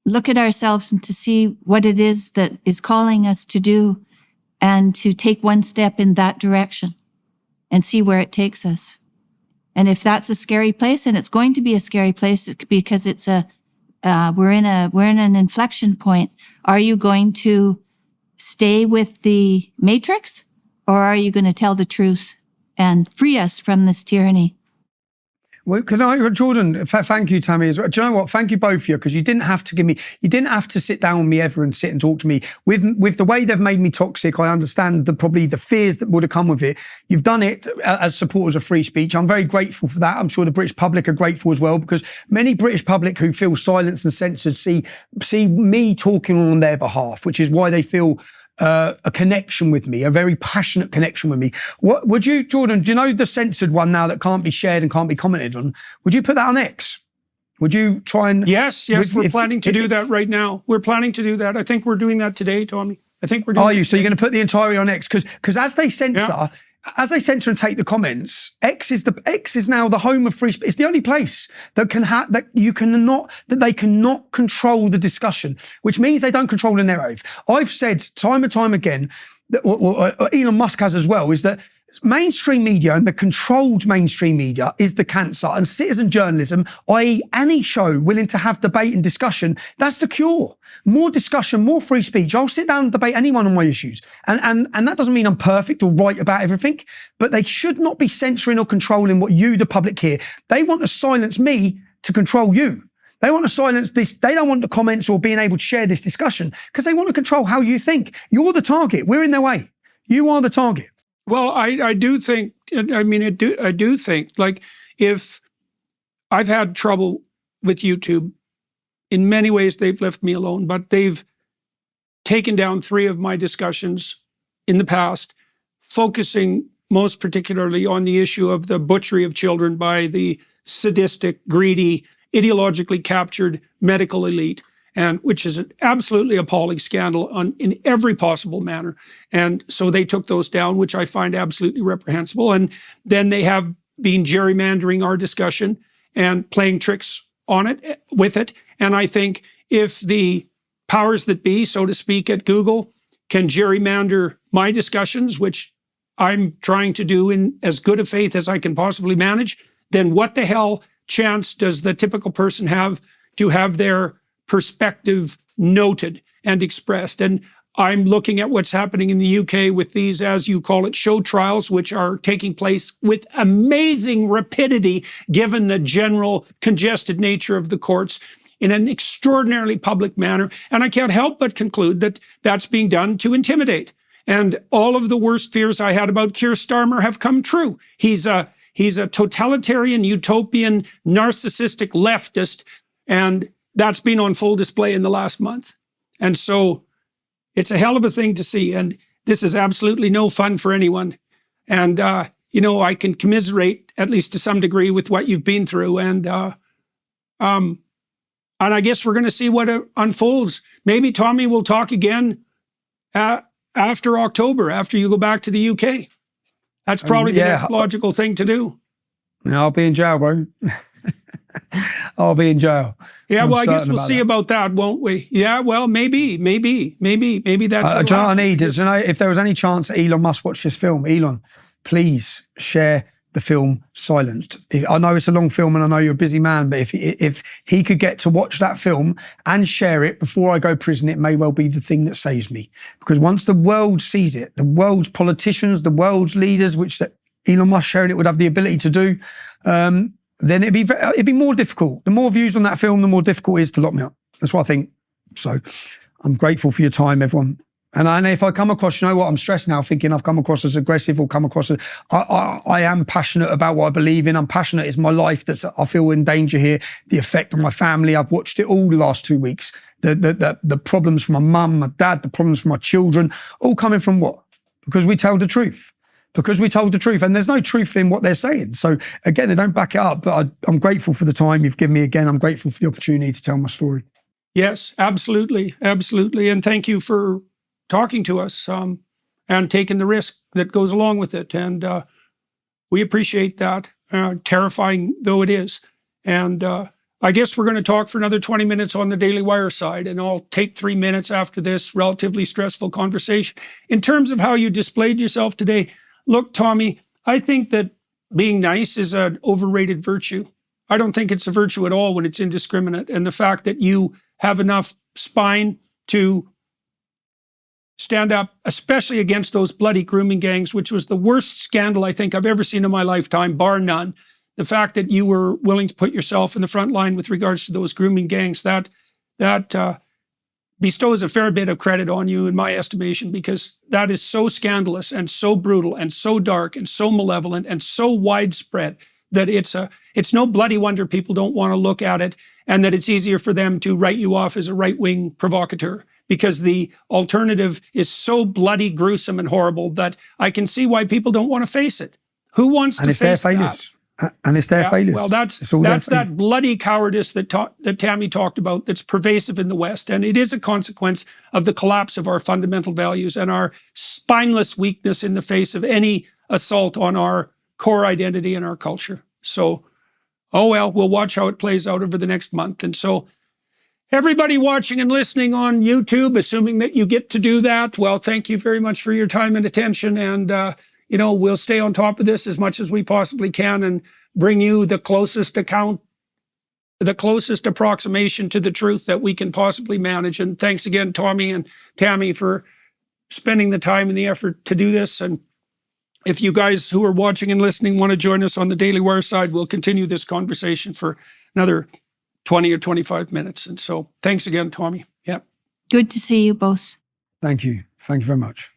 look at ourselves and to see what it is that is calling us to do and to take one step in that direction and see where it takes us. And if that's a scary place, and it's going to be a scary place because it's we're in an inflection point. Are you going to stay with the matrix, or are you going to tell the truth and free us from this tyranny? Well, Jordan, thank you, Tammy, as well. Do you know what? Thank you both of you, because you didn't have to sit down with me ever and sit and talk to me. With the way they've made me toxic, I understand probably the fears that would have come with it. You've done it as supporters of free speech. I'm very grateful for that. I'm sure the British public are grateful as well, because many British public who feel silenced and censored see me talking on their behalf, which is why they feel a connection with me, a very passionate connection with me. What would you, Jordan, do you know the censored one now that can't be shared and can't be commented on? Would you put that on X? Would you try and... Yes, we're planning to do that right now. We're planning to do that. I think we're doing that today, Tommy. I think we're doing... Are you? So you're going to put the entirety on X? Because as they censor... Yeah. As they censor and take the comments, X is now the home of free speech. It's the only place that they cannot control the discussion, which means they don't control the narrative. I've said time and time again that what Elon Musk has as well is that mainstream media and the controlled mainstream media is the cancer, and citizen journalism, i.e. any show willing to have debate and discussion, that's the cure. More discussion, more free speech. I'll sit down and debate anyone on my issues. And that doesn't mean I'm perfect or right about everything, but they should not be censoring or controlling what you, the public, hear. They want to silence me to control you. They want to silence this. They don't want the comments or being able to share this discussion because they want to control how you think. You're the target. We're in their way. You are the target. Well, I do think, I mean, I do think, like, if I've had trouble with YouTube, in many ways they've left me alone, but they've taken down 3 of my discussions in the past, focusing most particularly on the issue of the butchery of children by the sadistic, greedy, ideologically captured medical elite, and which is an absolutely appalling scandal in every possible manner. And so they took those down, which I find absolutely reprehensible. And then they have been gerrymandering our discussion and playing tricks on it, with it. And I think if the powers that be, so to speak, at Google can gerrymander my discussions, which I'm trying to do in as good a faith as I can possibly manage, then what the hell chance does the typical person have to have their perspective noted and expressed? And I'm looking at what's happening in the UK with these, as you call it, show trials, which are taking place with amazing rapidity, given the general congested nature of the courts, in an extraordinarily public manner. And I can't help but conclude that that's being done to intimidate. And all of the worst fears I had about Keir Starmer have come true. He's a totalitarian, utopian, narcissistic leftist, and that's been on full display in the last month. And so it's a hell of a thing to see. And this is absolutely no fun for anyone. And, you know, I can commiserate, at least to some degree, with what you've been through. And I guess we're going to see what unfolds. Maybe, Tommy, we'll talk again after October, after you go back to the UK. That's probably the next logical thing to do. I'll be in jail, bro. I'll be in jail. Yeah, well, I guess we'll see about that, won't we? Yeah, well, maybe that's what do you know what I need? Do you know, if there was any chance that Elon Musk watch this film, Elon, please share the film Silenced. I know it's a long film and I know you're a busy man, but if he could get to watch that film and share it before I go prison, it may well be the thing that saves me. Because once the world sees it, the world's politicians, the world's leaders, which that Elon Musk sharing it would have the ability to do, then it'd be more difficult. The more views on that film, the more difficult it is to lock me up. That's what I think. So I'm grateful for your time, everyone. And if I come across, you know what, I'm stressed now thinking I've come across as aggressive or come across as, I am passionate about what I believe in. I'm passionate. It's my life that I feel in danger here. The effect on my family. I've watched it all the last 2 weeks. The problems from my mum, my dad, the problems from my children, all coming from what? Because we tell the truth. Because we told the truth, and there's no truth in what they're saying. So again, they don't back it up, but I'm grateful for the time you've given me again. I'm grateful for the opportunity to tell my story. Yes, absolutely. Absolutely. And thank you for talking to us and taking the risk that goes along with it. And we appreciate that, terrifying though it is. And I guess we're going to talk for another 20 minutes on the Daily Wire side, and I'll take 3 minutes after this relatively stressful conversation. In terms of how you displayed yourself today, look, Tommy, I think that being nice is an overrated virtue. I don't think it's a virtue at all when it's indiscriminate. And the fact that you have enough spine to stand up, especially against those bloody grooming gangs, which was the worst scandal I think I've ever seen in my lifetime, bar none. The fact that you were willing to put yourself in the front line with regards to those grooming gangs, that bestows a fair bit of credit on you in my estimation, because that is so scandalous and so brutal and so dark and so malevolent and so widespread that it's no bloody wonder people don't want to look at it, and that it's easier for them to write you off as a right-wing provocateur, because the alternative is so bloody gruesome and horrible that I can see why people don't want to face it. Who wants to face that? And it's their failures. Well, that's that bloody cowardice that Tammy talked about that's pervasive in the West. And it is a consequence of the collapse of our fundamental values and our spineless weakness in the face of any assault on our core identity and our culture. So, oh well, we'll watch how it plays out over the next month. And so everybody watching and listening on YouTube, assuming that you get to do that, well, thank you very much for your time and attention. And, you know, we'll stay on top of this as much as we possibly can and bring you the closest approximation to the truth that we can possibly manage. And thanks again, Tommy and Tammy, for spending the time and the effort to do this. And if you guys who are watching and listening want to join us on the Daily Wire side, we'll continue this conversation for another 20 or 25 minutes. And so thanks again, Tommy. Yeah. Good to see you both. Thank you. Thank you very much.